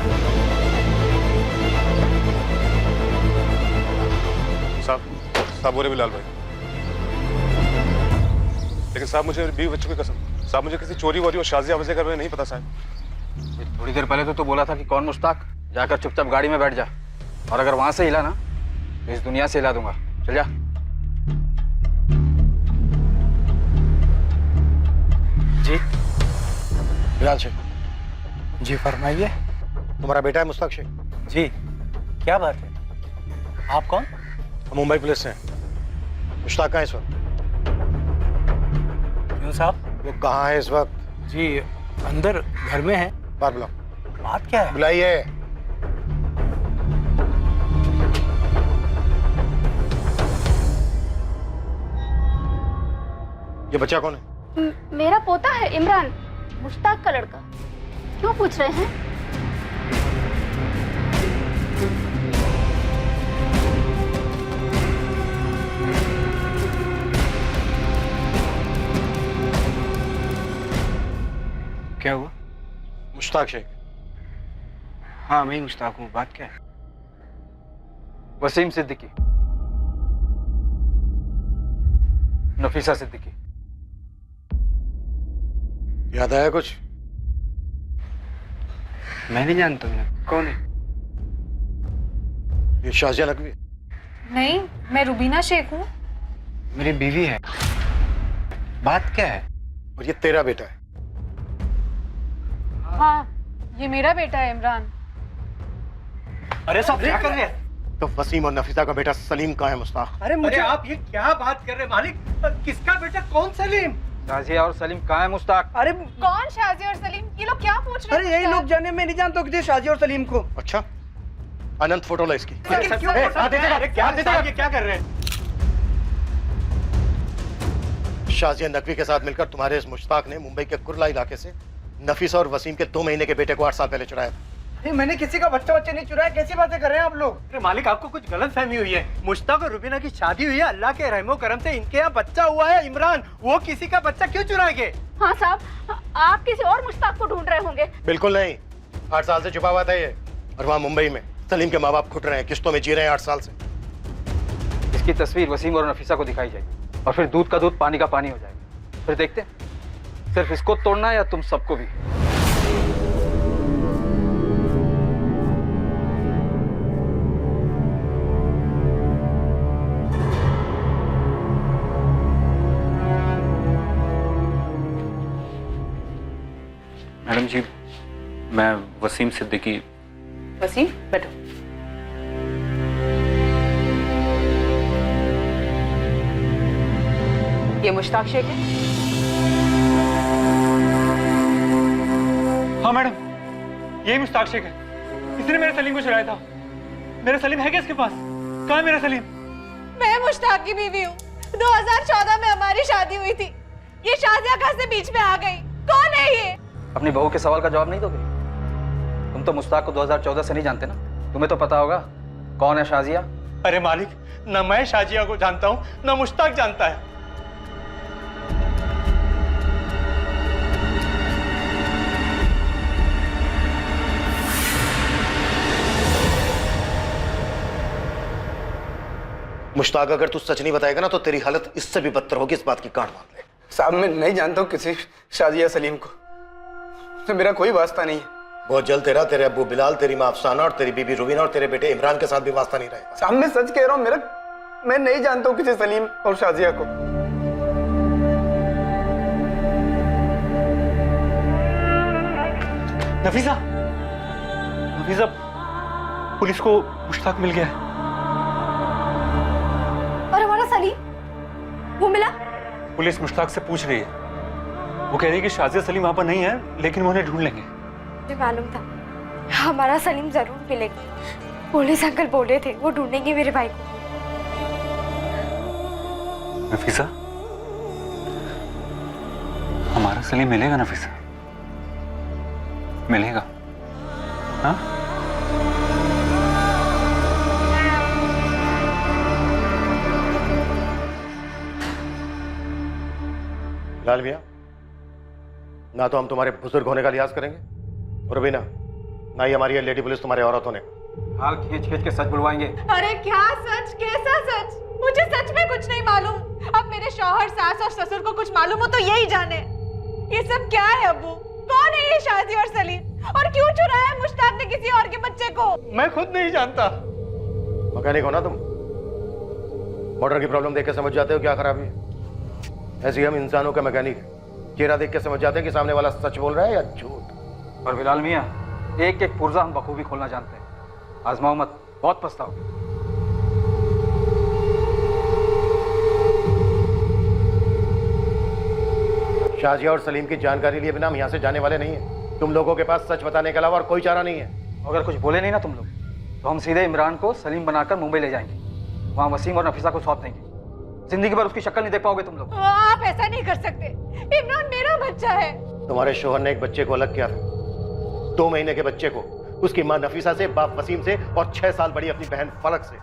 साहब बोले बिलाल भाई, लेकिन साहब मुझे मेरे 20 बच्चों की कसम, साहब मुझे किसी चोरी वोरी और शाजिया वजह का नहीं पता साहब। थोड़ी देर पहले तो बोला था कि कौन मुश्ताक, जाकर चुपचाप गाड़ी में बैठ जा, और अगर वहां से हिला ना तो इस दुनिया से हिला दूंगा। चल जा। जी बिलाल शेख। जी फरमाइए। तुम्हारा बेटा है मुश्ताक शेख? जी, क्या बात है? आप कौन? हम मुंबई पुलिस से हैं। मुश्ताक कहाँ है इस वक्त? क्यों साहब? वो कहाँ है इस वक्त? जी अंदर घर में है। बाहर बुलाओ। बात क्या है? बुलाइए। ये बच्चा कौन है? मेरा पोता है इमरान, मुश्ताक का लड़का। क्यों पूछ रहे हैं? क्या हुआ? मुश्ताक शेख। हाँ मैं ही मुश्ताक हूँ। बात क्या है? वसीम सिद्दीकी, नफीसा सिद्दीकी। याद आया कुछ? मैं नहीं जानता हूँ। कौन है? ये शाजिया नकवी। नहीं, मैं रुबीना शेख हूँ। मेरी बीवी है। बात क्या है? और ये तेरा बेटा है? हाँ, ये मेरा बेटा है इमरान। अरे साहब क्या कर रहे हैं? तो वसीम और नफीसा का बेटा सलीम कहाँ है मुश्ताक? अरे मुझे आप ये क्या बात कर रहे हैं मालिक? किसका बेटा? कौन सलीम? शाजिया और सलीम कहाँ है मुश्ताक? अरे कौन शाजिया और सलीम? ये लोग क्या पूछ रहे हैं? अरे यही लोग जाने, मैं नहीं जानता किसी शाजिया और सलीम को। अच्छा, अनंत फोटो ला इसकी। अरे क्या कर रहे हैं? शाजिया नकवी के साथ मिलकर तुम्हारे इस मुश्ताक ने मुंबई के कुर्ला इलाके से नफीसा और वसीम के 2 महीने के बेटे को 8 साल पहले चुराया था। मैंने किसी का बच्चा नहीं चुराया। कैसी बातें कर रहे हैं आप लोग? अरे मालिक आपको कुछ गलत फहमी हुई है। मुश्ताक और रुबीना की शादी हुई है, अल्लाह के रहमो करम से इनके यहाँ बच्चा हुआ है इमरान। वो किसी का बच्चा क्यों चुराएंगे? हाँ साहब, आप किसी और मुश्ताक को ढूंढ रहे होंगे। बिल्कुल नहीं, 8 साल से छुपा हुआ था ये। और वहाँ मुंबई में सलीम के माँ बाप घुट रहे हैं, किस्तों में जी रहे हैं 8 साल से। इसकी तस्वीर वसीम और नफीसा को दिखाई जाएगी और फिर दूध का दूध पानी का पानी हो जाएगा। फिर देखते हैं सिर्फ इसको तोड़ना है या तुम सबको भी। मैडम जी, मैं वसीम सिद्दीकी। वसीम बैठो। ये मुश्ताक शेख है? हाँ मैडम, यही मुश्ताक शेख है। इसने मेरे सलीम को चुराया था। मेरा सलीम है क्या इसके पास? कहाँ है मेरा सलीम? मैं मुश्ताक की बीवी हूँ। 2014 में हमारी शादी हुई थी। ये शाजिया कहाँ से बीच में आ गई? कौन है ये? अपनी बहू के सवाल का जवाब नहीं दोगे? तुम तो मुश्ताक को 2014 से नहीं जानते ना। तुम्हें तो पता होगा कौन है शाजिया। अरे मालिक, ना मैं शाजिया को जानता हूँ ना मुश्ताक जानता है। मुश्ताक, अगर तू सच नहीं बताएगा ना तो तेरी हालत इससे भी बदतर होगी, इस बात की गांठ बांध ले। साहब मैं नहीं जानता हूँ किसी शाजिया सलीम को। तो मेरा कोई वास्ता नहीं है। बहुत जल्द तेरा, तेरे अब्बू बिलाल, तेरी माँ अफसाना और तेरी बीबी रुबीना और तेरे बेटे इमरान के साथ भी वास्ता नहीं रहेगा। साहब मैं सच कह रहा हूँ, मैं नहीं जानता हूँ किसी सलीम और शाजिया को। नफीसा, नफीसा, पुलिस को मुश्ताक मिल गया है। और हमारा सलीम, वो मिला? पुलिस मुश्ताक से पूछ रही है। वो कह रही है कि शाजिया सलीम वहां पर नहीं है, लेकिन वो उन्हें ढूंढ लेंगे। मुझे मालूम था हमारा सलीम जरूर मिलेगा। पुलिस अंकल बोले थे वो ढूंढेंगे मेरे भाई को। नफीसा, हमारा सलीम मिलेगा नफीसा, मिलेगा। हाँ? बिलाल मियाँ, ना तो हम तुम्हारे बुजुर्ग होने का लिहाज करेंगे और अभी ना ही हमारी ये लेडी पुलिस तुम्हारे औरत होने का। हाल खींच खींच के सच बुलवाएंगे। अरे क्या सच, कैसा सच? मुझे सच में कुछ नहीं मालूम। अब मेरे शौहर, सास और ससुर को कुछ मालूम हो तो यही जाने। ये सब क्या है अब्बू? कौन है ये शाजी और सलीम? और क्यों चुराया मुश्ताक ने किसी और के बच्चे को? मैं खुद नहीं जानता। मैकेनिक हो ना तुम? मोटर की प्रॉब्लम देख के समझ जाते हो क्या खराबी है। ऐसे ही हम इंसानों का मैकेनिक है, चेहरा देख के समझ जाते हैं कि सामने वाला सच बोल रहा है या झूठ। और बिलाल मियाँ, एक एक पुर्जा हम बखूबी खोलना जानते हैं। आजमाओ मत, बहुत पछताओगे। शाजिया और सलीम की जानकारी लिए बिना हम यहाँ से जाने वाले नहीं हैं। तुम लोगों के पास सच बताने के अलावा और कोई चारा नहीं है। अगर कुछ बोले नहीं ना तुम लोग, तो हम सीधे इमरान को सलीम बनाकर मुंबई ले जाएंगे। वहाँ वसीम और नफीसा को सौंप देंगे। जिंदगी भर उसकी शक्ल नहीं देख पाओगे तुम लोग। आप ऐसा नहीं कर सकते। इमरान मेरा बच्चा है। तुम्हारे शोहर ने एक बच्चे को अलग किया था, 2 महीने के बच्चे को, उसकी माँ नफीसा से, बाप वसीम से और 6 साल बड़ी अपनी बहन फलक से।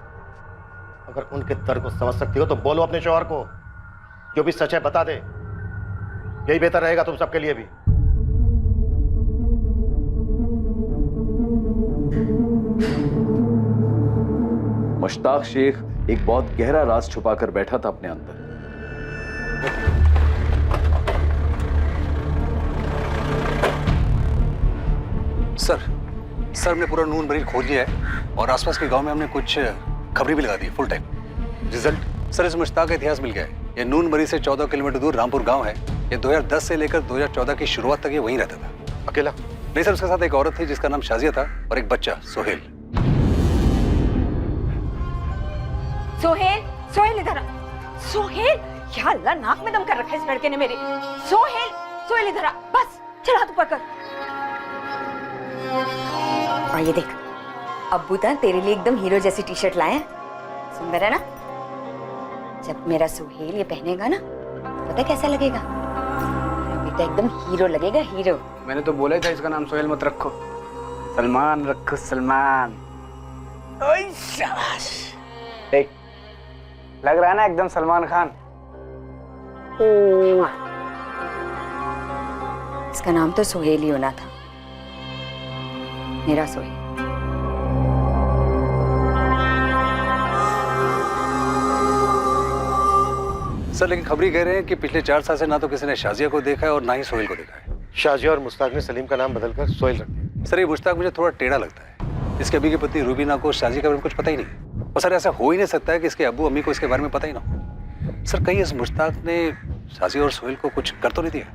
अगर उनके दर्द को समझ सकती हो तो बोलो अपने शोहर को, जो भी सच है बता दे। यही बेहतर रहेगा तुम सबके लिए भी। मुश्ताक शेख एक बहुत गहरा राज छुपाकर बैठा था अपने अंदर। सर हमने पूरा नून मरीज खोज लिया है और आसपास के गांव में हमने कुछ खबरें भी लगा दी फुल टाइम। रिजल्ट सर, इस मुश्ताक का इतिहास मिल गया है। ये नून मरीज से 14 किलोमीटर दूर रामपुर गांव है। ये 2010 से लेकर 2014 की शुरुआत तक ये वहीं रहता था। अकेला? नहीं सर, उसके साथ एक औरत थी जिसका नाम शाजिया था और एक बच्चा सोहेल। सोहेल इधर आ। सोहेल, क्या अल्लाह, नाक में दम कर रखा है इस लड़के ने मेरे। सोहेल इधर आ, बस चल हाथ ऊपर कर। और ये देख, अब्बू तो तेरे लिए एकदम हीरो जैसी टी शर्ट लाए हैं। सुंदर है ना? जब मेरा सोहेल ये पहनेगा ना, पता कैसा लगेगा? मेरा बेटा एकदम हीरो लगेगा, हीरो। मैंने तो बोला ही था इसका नाम सोहेल मत रखो, सलमान रखो, सलमान। ओए शाबाश, देख लग रहा है ना एकदम सलमान खान। इसका नाम तो सोहेल ही होना था, मेरा सोहेल। सर लेकिन खबरी कह रहे हैं कि पिछले 4 साल से ना तो किसी ने शाजिया को देखा है और ना ही सोहेल को देखा है। शाजिया और मुश्ताक ने सलीम का नाम बदलकर सोहेल रख दिया। सर ये मुश्ताक मुझे थोड़ा टेढ़ा लगता है। इसके अभी की पत्नी रूबीना को शाजिया के बारे में कुछ पता ही नहीं। और सर ऐसा हो ही नहीं सकता है कि इसके अब्बू अम्मी को इसके बारे में पता ही ना हो। सर कहीं इस मुश्ताक ने शाजिया और सोहेल को कुछ कर तो नहीं दिया?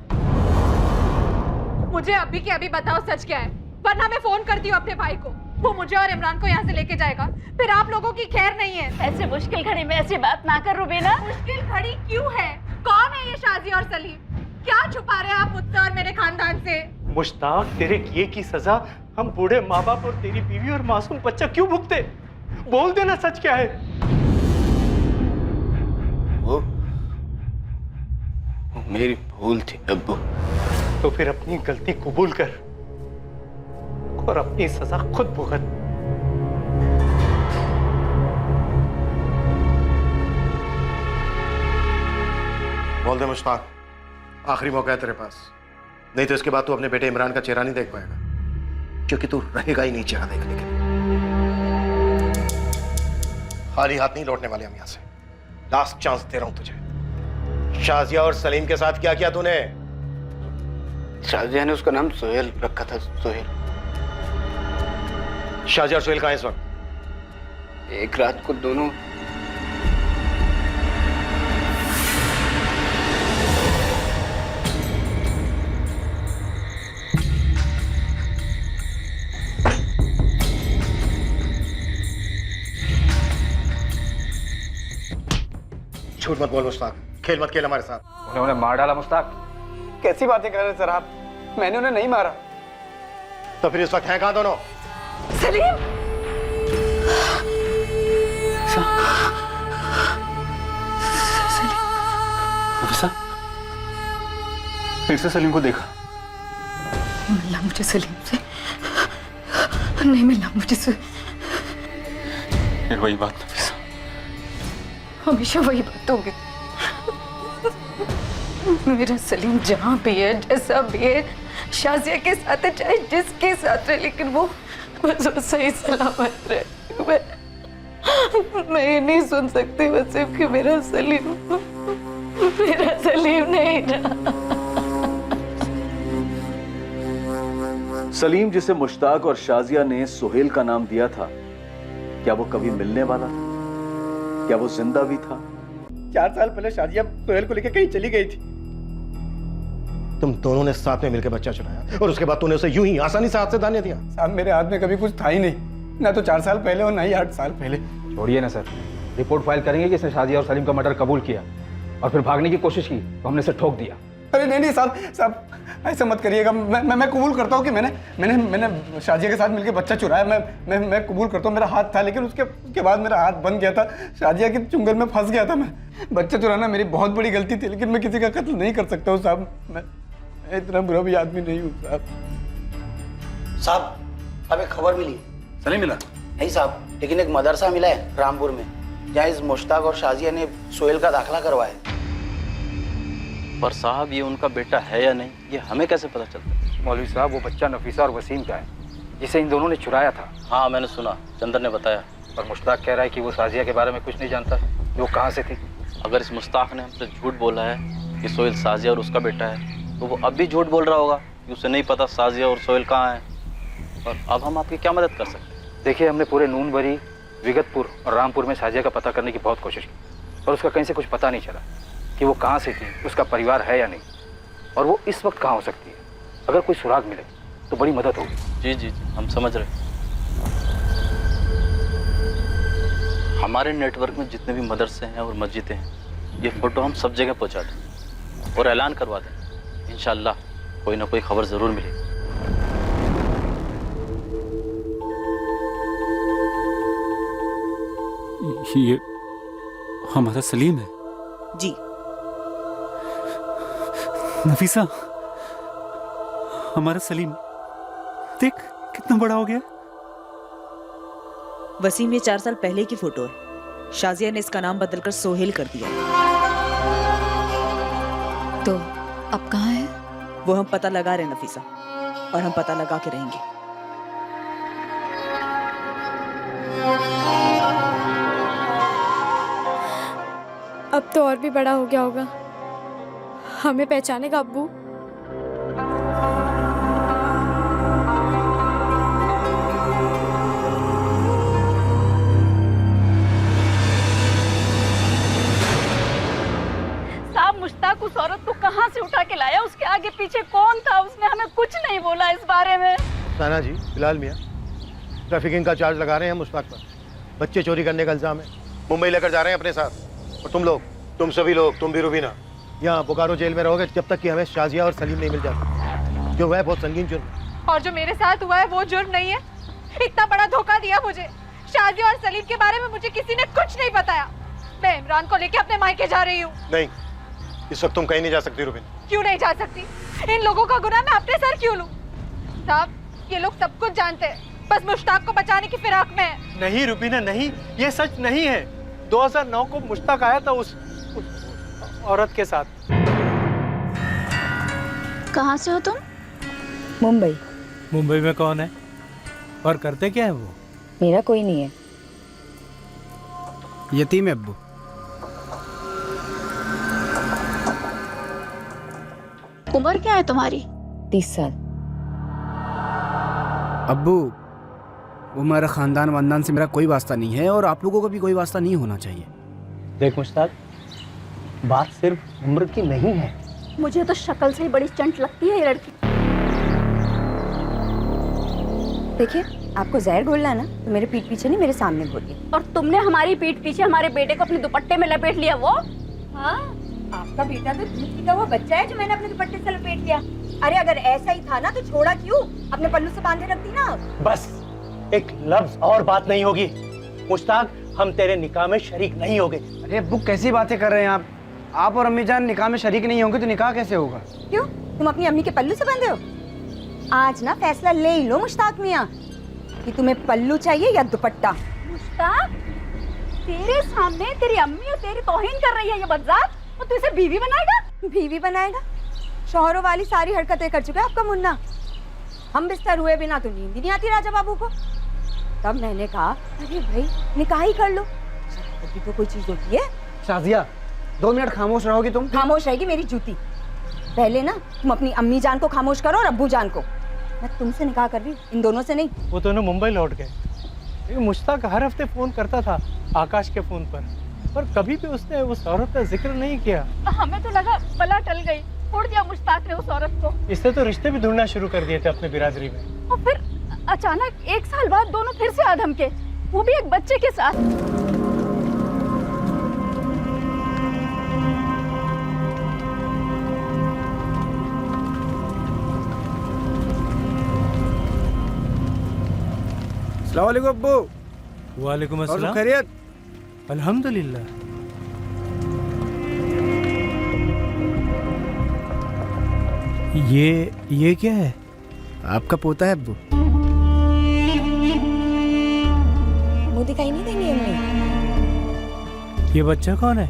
मुझे अभी के अभी बताओ सच क्या है, वरना मैं फोन करती हूँ अपने भाई को। वो मुझे और इमरान को यहाँ से लेके जाएगा, फिर आप लोगों की खैर नहीं है। ऐसे मुश्किल घड़ी में ऐसी बात ना कर रूबीना। मुश्किल घड़ी क्यों है? कौन है ये शाजी और सलीम? क्या छुपा रहे हैं आप मुझसे और मेरे खानदान से? मुश्ताक, तेरे किए की सजा हम बूढ़े माँ बाप और तेरी बीवी और मासूम बच्चा क्यों भुगते? बोल देना सच क्या है। वो मेरी भूल थी अब्बू। तो फिर अपनी गलती कबूल कर और अपनी सजा खुद भुगत। बोल दे मुश्ताक, आखिरी मौका है तेरे पास, नहीं तो इसके बाद तू अपने बेटे इमरान का चेहरा नहीं देख पाएगा, क्योंकि तू रहेगा ही नहीं चेहरा देखने के लिए। खाली हाथ नहीं लौटने वाले हम यहां से। लास्ट चांस दे रहा हूं तुझे। शाजिया और सलीम के साथ क्या किया तूने? शाजिया ने उसका नाम सोहेल रखा था, सोहेल। शाजिया और सोहेल कहां हैं इस वक्त? एक रात को दोनों झूठ मत बोल मुश्ताक, खेल मत खेल हमारे साथ। उन्होंने मार डाला मुश्ताक? कैसी बातें कर रहे हैं सर आप? मैंने उन्हें नहीं मारा। तो फिर इस वक्त हैं कहां दोनों? सलीम! फिर से सलीम को देखा? मिला मुझे सलीम से, नहीं मिला मुझे से। फिर वही बात नफीसा, हमेशा वही बात होगी। मेरा सलीम जहाँ भी है, जैसा भी है, शाजिया के साथ है, चाहे जिसके साथ है, लेकिन वो बस वो सही सलामत रहे। मैं ये नहीं सुन सकती वसीम कि मेरा सलीम नहीं रहा। सलीम जिसे मुश्ताक और शाजिया ने सुहेल का नाम दिया था, क्या वो कभी मिलने वाला था? क्या वो जिंदा भी था? 4 साल पहले शाजिया सुहेल को लेकर कहीं चली गई थी। तुम दोनों ने साथ में मिलकर बच्चा चुराया और उसके बाद तूने उसे यूं ही आसानी से हाथ से दाने दिया। साहब मेरे हाथ में कभी कुछ था ही नहीं, ना तो 4 साल पहले और ना ही 8 साल पहले। छोड़िए ना सर, रिपोर्ट फाइल करेंगे कि इसने शाजिया और सलीम का मर्डर कबूल किया और फिर भागने की कोशिश की तो हमने इसे ठोक दिया। अरे नहीं साहब ऐसा मत करिएगा। मैं कबूल करता हूँ कि मैंने शाजिया के साथ मिलकर बच्चा चुराया। मैं कबूल करता हूँ, मेरा हाथ था, लेकिन उसके बाद मेरा हाथ बंद गया था। शाजिया के चुंगल में फंस गया था मैं। बच्चा चुराना मेरी बहुत बड़ी गलती थी, लेकिन मैं किसी का कत्ल नहीं कर सकता हूँ साहब। मैं इतना बुरा भी आदमी नहीं हूँ साहब। हमें खबर मिली। सलीम मिला? नहीं साहब, लेकिन एक मदरसा मिला है रामपुर में, जहाँ इस मुश्ताक और शाजिया ने सोहेल का दाखिला करवाया। पर साहब ये उनका बेटा है या नहीं, ये हमें कैसे पता चलता? मौलवी साहब, वो बच्चा नफीसा और वसीम का है, जिसे इन दोनों ने चुराया था। हाँ मैंने सुना, चंदर ने बताया। और मुश्ताक कह रहा है कि वो शाजिया के बारे में कुछ नहीं जानता, वो कहाँ से थी। अगर इस मुश्ताक ने हमसे झूठ बोला है कि सोहेल शाजिया और उसका बेटा है, तो वो अब भी झूठ बोल रहा होगा कि उसे नहीं पता शाजिया और सोहेल कहाँ हैं। और अब हम आपकी क्या मदद कर सकते हैं? देखिए, हमने पूरे नूनबरी, विगतपुर और रामपुर में शाजिया का पता करने की बहुत कोशिश की, पर उसका कहीं से कुछ पता नहीं चला कि वो कहाँ से थी, उसका परिवार है या नहीं, और वो इस वक्त कहाँ हो सकती है। अगर कोई सुराग मिले तो बड़ी मदद होगी। जी जी जी, हम समझ रहे हैं। हमारे नेटवर्क में जितने भी मदरसे हैं और मस्जिदें हैं, ये फ़ोटो हम सब जगह पहुँचा दें और ऐलान करवा दें। इंशाअल्लाह कोई ना कोई खबर ज़रूर मिलेगी। ये हमारा सलीम है? जी। नफीसा, हमारा सलीम देख कितना बड़ा हो गया। वसीम, ये 4 साल पहले की फोटो है। शाजिया ने इसका नाम बदलकर सोहेल कर दिया। तो अब कहाँ है? वो हम पता लगा रहे हैं नफीसा, और हम पता लगा के रहेंगे। अब तो और भी बड़ा हो गया होगा, हमें पहचानेगा अब्बू। साहब, मुश्ताक उस औरत को कहाँ से उठा के लाया? उसके आगे पीछे कौन था? उसने हमें कुछ नहीं बोला इस बारे में। साना जी, बिलाल मियाँ, ट्रैफिकिंग का चार्ज लगा रहे हैं मुश्ताक पर। बच्चे चोरी करने का इल्जाम है। मुंबई लेकर जा रहे हैं अपने साथ। और तुम लोग, तुम सभी लोग, तुम भी रुबीना, यहाँ बोकारो जेल में रहोगे जब तक कि हमें शाजिया और सलीम नहीं मिल जाते। जो है बहुत संगीन जुर्म। और जो मेरे साथ हुआ है वो जुर्म नहीं है। इतना बड़ा धोखा दिया मुझे। शाजिया और सलीम के बारे में मुझे किसी ने कुछ नहीं बताया। मैं इमरान को लेके अपने मायके जा रही हूँ। नहीं, इस वक्त तुम कहीं नहीं जा सकती रुबीना। क्यों नहीं जा सकती? इन लोगों का गुनाह मैं अपने सर क्यों लूं? साहब, ये लोग सब कुछ जानते हैं, बस मुश्ताक को बचाने की फिराक में है। नहीं रुबीना, नहीं, ये सच नहीं है। 2009 को मुश्ताक आया था उस औरत के साथ। कहाँ से हो तुम? मुंबई। मुंबई में कौन है और करते क्या है वो? मेरा कोई नहीं है। यतीम है अब्बू। उम्र क्या है तुम्हारी? 30 साल। अब्बू, वो मेरा खानदान वानदान से मेरा कोई वास्ता नहीं है, और आप लोगों का भी कोई वास्ता नहीं होना चाहिए। देख मुश्ताक, बात सिर्फ उम्र की नहीं है। मुझे तो शक्ल से ही बड़ी चंट लगती है ये लड़की। देखिए, आपको जहर घोलना है ना, तो मेरे पीठ पीछे नहीं, मेरे सामने घोलिए। और तुमने हमारी पीठ पीछे हमारे बेटे को अपने दुपट्टे में लपेट लिया। वो हाँ, आपका बेटा तो दूध पीता हुआ बच्चा है जो मैंने अपने दुपट्टे से लपेट लिया। अरे अगर ऐसा ही था ना तो छोड़ा क्यों? अपने पल्लू से बांधे रखती ना। बस एक लफ्ज और बात नहीं होगी। मुश्ताक, हम तेरे निकाह में शरीक नहीं होंगे। अरे अब्बू, कैसी बातें कर रहे हैं आप? आप और अम्मी जान निकाह में शरीक नहीं होंगे तो निकाह कैसे होगा? क्यों, तुम अपनी अम्मी के पल्लू से बंधे हो? आज ना फैसला ले ही लो मुश्ताक मियाँ कि तुम्हें पल्लू चाहिए या दुपट्टा। मुश्ताक, तेरे सामने तेरी अम्मी और तेरी तौहीन कर रही है ये बदजात, और तू इसे बीवी बनाएगा? बीवी बनाएगा? शौहरों वाली सारी हरकतें कर चुका है आपका मुन्ना। हम बिस्तर हुए बिना तो नींद ही नहीं आती राजा बाबू को। तब मैंने कहा अरे भाई निकाह ही कर लो, शराफत भी तो कोई चीज होती है। शाजिया 2 मिनट खामोश रहोगी तुम? खामोश रहेगी मेरी जूती। पहले ना तुम अपनी अम्मी जान को खामोश करो और अब्बू जान को। मैं तुमसे निकाह कर रही हूँ, इन दोनों से नहीं। वो दोनों मुंबई लौट गए। मुश्ताक हर हफ्ते फोन करता था आकाश के फोन पर कभी भी उसने उस औरत का जिक्र नहीं किया। हमें तो लगा बला टल गई, छोड़ दिया मुश्ताक ने उस औरत को। इसने तो रिश्ते भी ढूंढना शुरू कर दिए थे अपने बिरादरी में। और फिर अचानक 1 साल बाद दोनों फिर से आधम के, वो भी एक बच्चे के साथ। अस्सलाम वालेकुम अब्बू। वालेकुम और सब अस्सलाम। खैरियत? अल्हम्दुलिल्लाह। ये क्या है? आपका पोता है अब्बू। मुंह दिखाई नहीं देंगी अम्मी? ये बच्चा कौन है?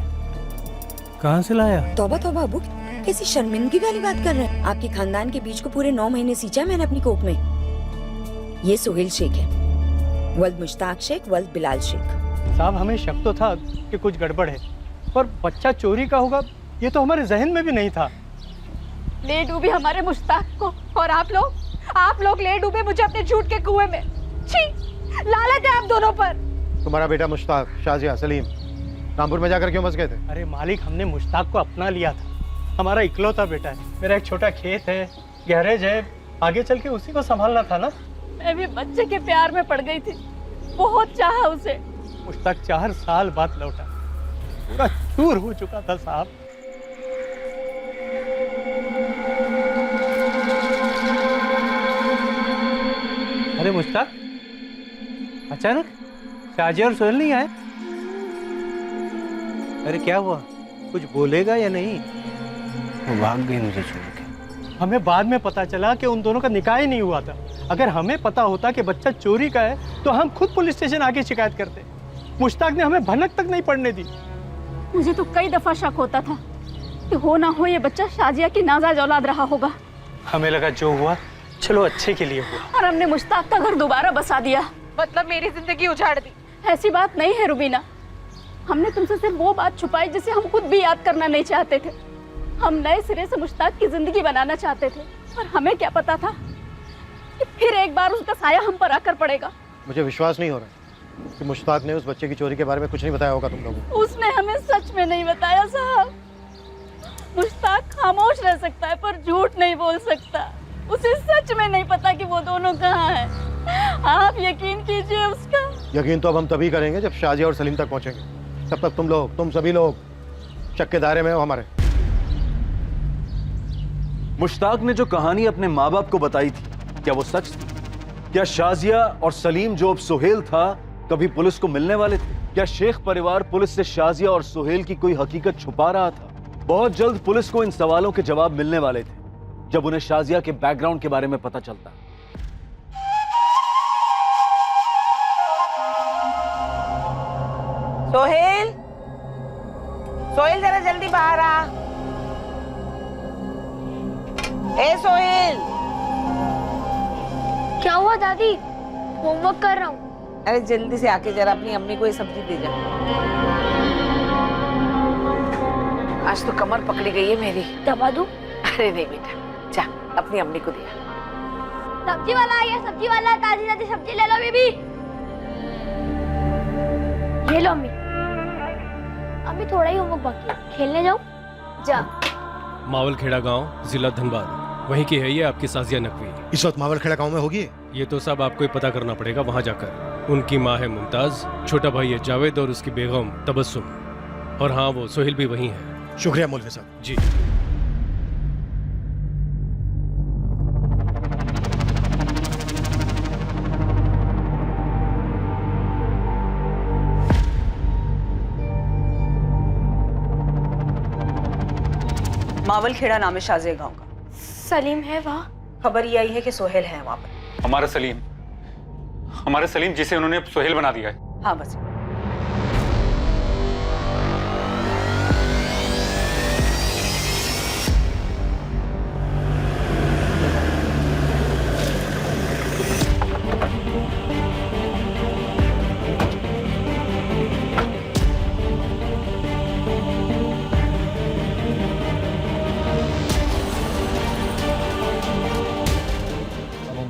कहाँ से लाया? तौबा तौबा अब्बू, कैसी शर्मिंदगी वाली बात कर रहे हैं। आपके खानदान के बीच को पूरे 9 महीने सींचा मैंने अपनी कोख में। ये सोहेल शेख है, वल्द मुश्ताक शेख, वल्द बिलाल शेख। साहब हमें शक तो था कि कुछ गड़बड़ है, पर बच्चा चोरी का होगा ये तो हमारे जहन में भी नहीं था। ले डूबी हमारे मुश्ताक को, और आप लोग ले डूबे मुझे अपने झूठ के कुएं में। छी, लालच है आप दोनों पर। तुम्हारा बेटा मुश्ताक, शाजिया, सलीम रामपुर में जाकर क्यों बस गए थे? अरे मालिक, हमने मुश्ताक को अपना लिया था। हमारा इकलौता बेटा है। मेरा एक छोटा खेत है, गैरेज है, आगे चल के उसी को संभालना था ना। मैं भी बच्चे के प्यार में पड़ गई थी, बहुत चाहा उसे। मुश्ताक 4 साल बाद लौटा, पूरा चूर हो चुका था साहब। अरे मुश्ताक, अचानक शाजिया और सोहेल नहीं आए? अरे क्या हुआ, कुछ बोलेगा या नहीं? वो भाग गई मुझे छोड़ के। हमें बाद में पता चला कि उन दोनों का निकाह ही नहीं हुआ था। अगर हमें पता होता कि बच्चा चोरी का है तो हम खुद पुलिस स्टेशन आके शिकायत करते। मुश्ताक ने हमें भनक तक नहीं पड़ने दी। मुझे तो कई दफा शक होता था कि हो ना हो ये बच्चा शाजिया की नाजायज औलाद रहा होगा। हमें लगा जो हुआ चलो अच्छे के लिए हुआ, और हमने मुश्ताक का घर दोबारा बसा दिया, मतलब मेरी जिंदगी उजाड़ दी। ऐसी बात नहीं है रुबीना, हमने तुमसे सिर्फ वो बात छुपाई जिसे हम खुद भी याद करना नहीं चाहते थे। हम नए सिरे से मुश्ताक की जिंदगी बनाना चाहते थे, और हमें क्या पता था कि फिर एक बार उसका साया हम पर आकर पड़ेगा। मुझे विश्वास नहीं हो रहा कि मुश्ताक ने उस बच्चे की चोरी के बारे में कुछ नहीं बताया होगा तुम लोगों को। उसने हमें सच में नहीं बताया साहब। मुश्ताक खामोश रह सकता है पर झूठ नहीं बोल सकता। उसे सच में नहीं पता कि वो दोनों कहाँ हैं। आप यकीन कीजिए उसका। यकीन तो अब हम तभी करेंगे जब शाजिया और सलीम तक पहुंचेंगे। तब तक तुम सभी लोग शक के दायरे में हो हमारे। मुश्ताक ने जो कहानी अपने माँ बाप को बताई थी, क्या वो सच थी? क्या शाजिया और सलीम जो अब सोहेल था कभी पुलिस को मिलने वाले थे? क्या शेख परिवार पुलिस से शाजिया और सोहेल की कोई हकीकत छुपा रहा था? बहुत जल्द पुलिस को इन सवालों के जवाब मिलने वाले थे जब उन्हें शाजिया के बैकग्राउंड के बारे में पता चलता। सोहेल, सोहेल जरा जल्दी बाहर आ। ए सोहेल। क्या हुआ दादी? होमवर्क कर रहा हूँ। अरे जल्दी से आके जरा अपनी अम्मी को ये सब्जी दे जा। आज तो कमर पकड़ी गई है मेरी। दबा दूँ? अरे नहीं बेटा, जा अपनी अम्मी को दिया। सब्जी वाला आ गया, सब्जी वाला। ताजी ताजी सब्जी ले लो बेबी। ये लो अम्मी। अम्मी थोड़ा ही होमवर्क बाकी है, खेलने जाओ। जा। मावलखेड़ा गांव, जिला धनबाद, वहीं की है ये आपकी साजिया नकवी। इस वक्त मावलखेड़ा गांव में होगी? ये तो सब आपको ही पता करना पड़ेगा वहां जाकर। उनकी माँ है मुमताज, छोटा भाई है जावेद और उसकी बेगम तबस्सुम, और हाँ वो सोहेल भी वहीं है। शुक्रिया मौलवी साहब। जी। मावलखेड़ा नाम है शाजिया गांव का। सलीम है वहाँ? खबर ये आई है कि सोहेल है वहाँ पर। हमारा सलीम जिसे उन्होंने सोहेल बना दिया है। हाँ बस।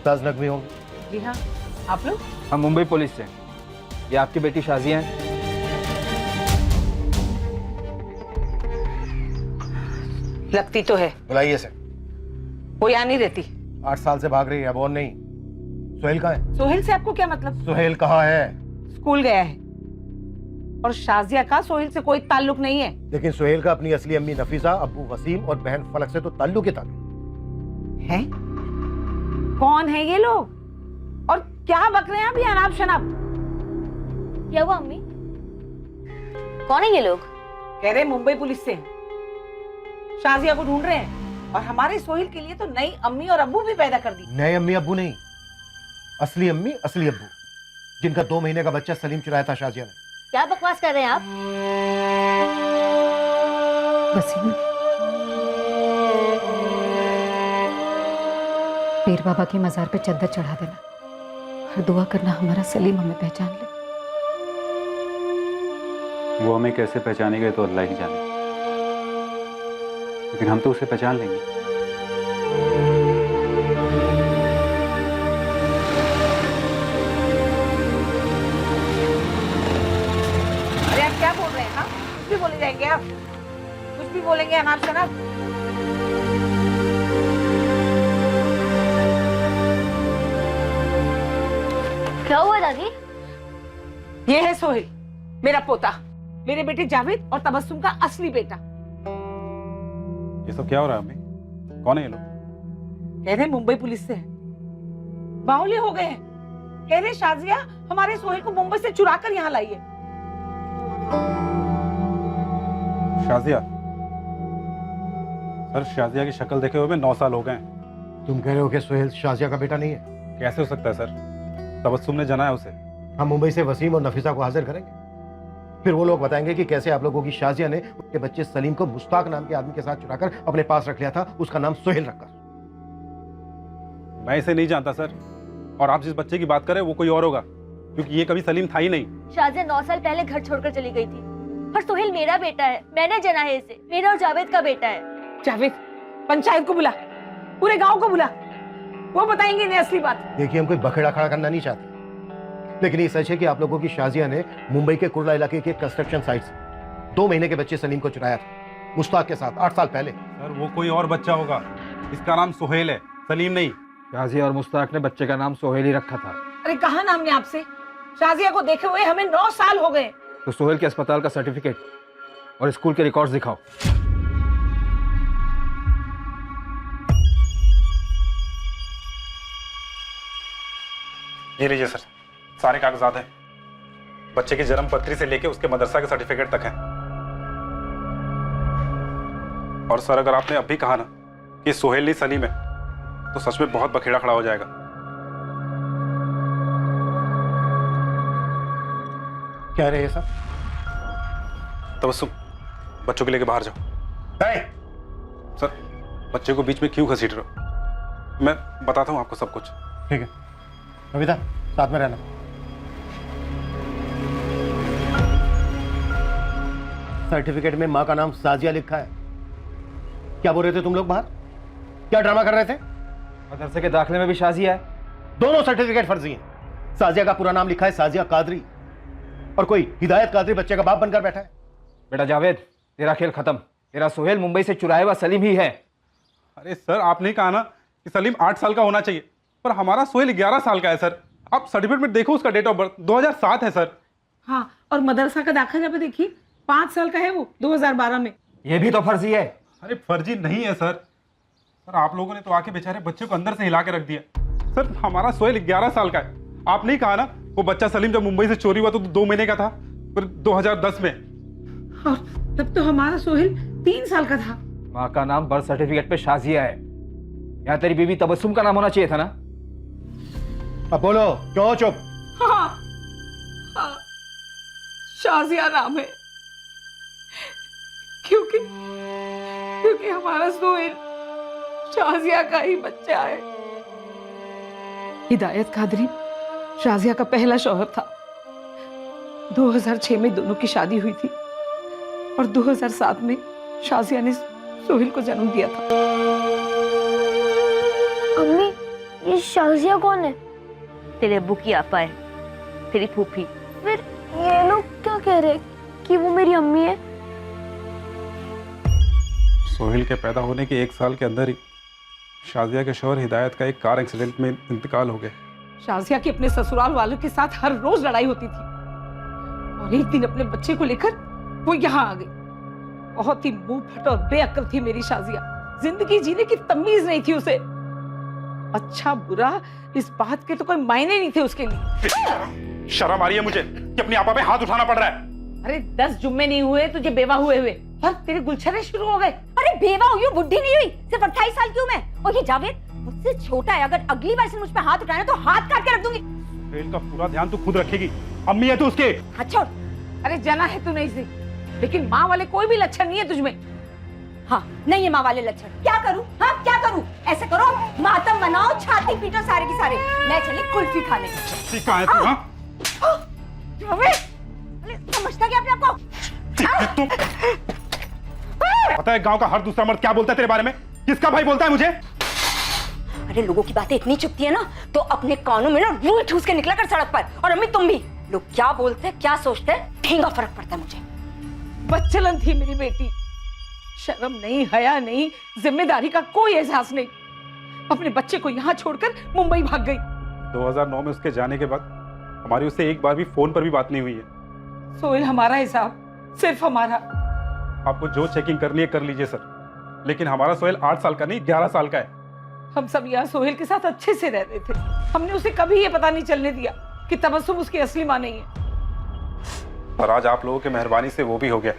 मुमताज नकवी होंगे। जी हाँ, आप लोग? हम मुंबई पुलिस से। ये आपकी बेटी शाजिया है? लगती तो है। बुलाइए सर। वो यहाँ नहीं रहती। 8 साल से भाग रही है, अब और नहीं। सोहेल कहाँ है? सोहेल से आपको क्या मतलब? सोहेल कहाँ है? स्कूल गया है। और शाजिया का सोहेल से कोई ताल्लुक नहीं है। लेकिन सोहेल का अपनी असली अम्मी नफीसा, अब्बू वसीम और बहन फलक से तो ताल्लुक ही ताल्लुक है। कौन है ये लोग और क्या बक रहे हैं अभी अनाप शनाप? क्या हुआ अम्मी? कौन है ये लोग? कह रहे मुंबई पुलिस से हैं। शाजिया को ढूंढ रहे हैं और हमारे सोहेल के लिए तो नई अम्मी और अब्बू भी पैदा कर दी। नए अम्मी अब्बू नहीं, असली अम्मी असली अब्बू, जिनका 2 महीने का बच्चा सलीम चुराया था शाजिया ने। क्या बकवास कर रहे हैं आप? वसीम, पीर बाबा की मजार पे चद्दर चढ़ा देना और दुआ करना हमारा सलीम हमें पहचान ले। वो हमें कैसे पहचानेगा तो अल्लाह ही जाने, लेकिन हम तो उसे पहचान लेंगे। अरे आप क्या बोल रहे हैं? हाँ, कुछ भी बोले जाएंगे आप, कुछ भी बोलेंगे अनाप शनाप। क्या हुआ दादी? ये है सोहेल, मेरा पोता, मेरे बेटे जावेद और तबस्सुम का असली बेटा। ये सब क्या हो रहा है अम्मी? कौन है ये लोग? कह रहे मुंबई पुलिस से है। बाहुल्य हो गए हैं। कह रहे शाजिया हमारे सोहेल को मुंबई से चुरा कर यहाँ लाई है। शाजिया? सर, शाजिया की शक्ल देखे हुए 9 साल हो गए हैं। तुम कह रहे हो कि सोहेल शाजिया का बेटा नहीं है? कैसे हो सकता है सर? तबस्सुम ने जनाया उसे। हम मुंबई से वसीम और नफीसा को हाजिर करेंगे, फिर वो लोग बताएंगे कि कैसे आप लोगों की शाजिया ने उनके बच्चे सलीम को मुश्ताक नाम के आदमी के साथ चुराकर अपने पास रख लिया था, उसका नाम सोहेल रखकर। मैं इसे नहीं जानता सर, और आप जिस बच्चे की बात करें वो कोई और होगा, क्योंकि ये कभी सलीम था ही नहीं। शाजिया 9 साल पहले घर छोड़कर चली गई थी और सोहेल मेरा बेटा है। मैंने जना है इसे, मेरा और जावेद का बेटा है। जावेद, पंचायत को बुला, पूरे गांव को बुला, वो बताएंगे इन्हें असली बात। देखिए, हम कोई बखेड़ा खड़ा करना नहीं चाहते, लेकिन ये सच है कि आप लोगों की शाजिया ने मुंबई के कुर्ला इलाके के कंस्ट्रक्शन साइट से 2 महीने के बच्चे सलीम को चुराया था, मुश्ताक के साथ 8 साल पहले। सर, वो कोई और बच्चा होगा, इसका नाम सोहेल है, सलीम नहीं। शाजिया और मुश्ताक ने बच्चे का नाम सोहेल ही रखा था। अरे कहा ना हमने आपसे, शाजिया को देखे हुए हमें 9 साल हो गए। तो सोहेल के अस्पताल का सर्टिफिकेट और स्कूल के रिकॉर्ड्स दिखाओ। ये लीजिए सर, सारे कागजात हैं। बच्चे की जन्म पत्री से लेके उसके मदरसा के सर्टिफिकेट तक है। और सर, अगर आपने अब भी कहा ना कि सोहेल नहीं सलीम है, तो सच में बहुत बखेड़ा खड़ा हो जाएगा। क्या रहे सर? तबस्सुम, बच्चों के लेके बाहर जाओ। सर, बच्चे को बीच में क्यों घसीट रहे हो? मैं बताता हूँ आपको सब कुछ। ठीक है, नविता साथ में रहना। सर्टिफिकेट में माँ का नाम साजिया लिखा है। क्या बोल रहे थे तुम लोग बाहर? क्या ड्रामा कर रहे थे? मदरसे के दाखिले में भी शाजिया है। दोनों सर्टिफिकेट फर्जी हैं। साजिया का पूरा नाम लिखा है साजिया कादरी, और कोई हिदायत कादरी बच्चे का बाप बनकर बैठा है। बेटा जावेद, तेरा खेल खत्म। तेरा सोहेल मुंबई से चुराया हुआ सलीम ही है। अरे सर, आपने कहा ना कि सलीम 8 साल का होना चाहिए, पर हमारा सोहेल 11 साल का है सर। आप सर्टिफिकेट में देखो, उसका डेट ऑफ बर्थ 2007 है सर। हाँ, और मदरसा का दाखिला पे देखिए 5 साल का है वो, 2012 में। ये भी तो फर्जी है। अरे फर्जी नहीं है सर। सर, आप लोगों ने तो आके बेचारे बच्चे को अंदर से हिला के रख दिया। सर, हमारा सोहेल 11 साल का है। आपने ही कहा ना वो बच्चा सलीम जब मुंबई से चोरी हुआ तो 2 महीने का था, फिर 2010 में। और तब तो हमारा सोहेल 3 साल का था। माँ का नाम बर्थ सर्टिफिकेट पे शाजिया है। यहाँ तेरी बीवी तबस्सुम का नाम होना चाहिए था ना। अब बोलो, क्यों चुप? हाँ, हाँ, शाजिया नाम है, क्योंकि हमारा सोहेल शाजिया का ही बच्चा है। हिदायत कादरी शाजिया का पहला शौहर था। 2006 में दोनों की शादी हुई थी और 2007 में शाजिया ने सोहेल को जन्म दिया था। अम्मी, ये शाजिया कौन है? तेरे अब्बू की आपा है, तेरी फूफी। फिर ये लोग क्या कह रहे हैं कि वो मेरी अम्मी है? सोहेल के पैदा होने के 1 साल के अंदर ही शाजिया के शौहर हिदायत का एक कार एक्सीडेंट में इंतकाल हो गया। शाजिया की अपने ससुराल वालों के साथ हर रोज लड़ाई होती थी और एक दिन अपने बच्चे को लेकर वो यहाँ आ गई। बहुत ही मुंह फट और बेअक्ल थी मेरी शाजिया। जिंदगी जीने की तमीज नहीं थी उसे। अच्छा बुरा इस बात के तो कोई मायने नहीं थे उसके लिए। शर्म आ रही है मुझे कि अपनी आपा पे हाथ उठाना पड़ रहा है। अरे 10 जुम्मे नहीं हुए तुझे बेवा हुए और तेरे गुलछरे शुरू हो गए। अरे बेवा हुई हूँ, बुढ़ी नहीं हुई, सिर्फ 28 साल की हूँ मैं। और ये जावेद मुझसे छोटा है, अगर अगली बार से मुझ पे हाथ उठाना तो हाथ काट के रख दूंगी। सोहेल का पूरा ध्यान तू खुद रखेगी, अम्मी है तू उसके। अच्छा अरे जना है तू नहीं सी, लेकिन माँ वाले कोई भी लक्षण नहीं है तुझमें। हाँ नहीं है माँ वाले लक्षण। क्या करूँ? हाँ क्या करूँ? ऐसे करो मातम मनाओ, छाती पीटो सारे की सारे। मैं चली कुल्फी खाने। कहाँ है तू? हाँ? समझता क्या अपने आपको? पता है गांव का हर दूसरा मर्द क्या बोलता है तेरे बारे में? किसका भाई बोलता है मुझे? अरे लोगों की बातें इतनी चुभती है ना तो अपने कानों में ना रूई ठूस के निकला कर सड़क पर। और अम्मी तुम भी, लोग क्या बोलते हैं क्या सोचते हैं ठेंगा फर्क पड़ता है मुझे। बच्चलन थी मेरी बेटी, शर्म नहीं, हया नहीं, जिम्मेदारी का कोई एहसास नहीं। अपने बच्चे को यहाँ छोड़कर मुंबई भाग गई। 2009 में उसके जाने के बाद हमारी उससे एक बार भी फोन पर भी बात नहीं हुई है। सोहेल हमारा हिसाब, सिर्फ हमारा। आपको जो चेकिंग करनी है कर लीजिए सर, लेकिन हमारा सोहेल 8 साल का नहीं 11 साल का है। हम सब यहाँ सोहेल के साथ अच्छे से रह रहे थे। हमने उसे कभी ये पता नहीं चलने दिया कि तबस्सुम उसकी असली माँ नहीं है। और आज आप लोगों की मेहरबानी से वो भी हो गया।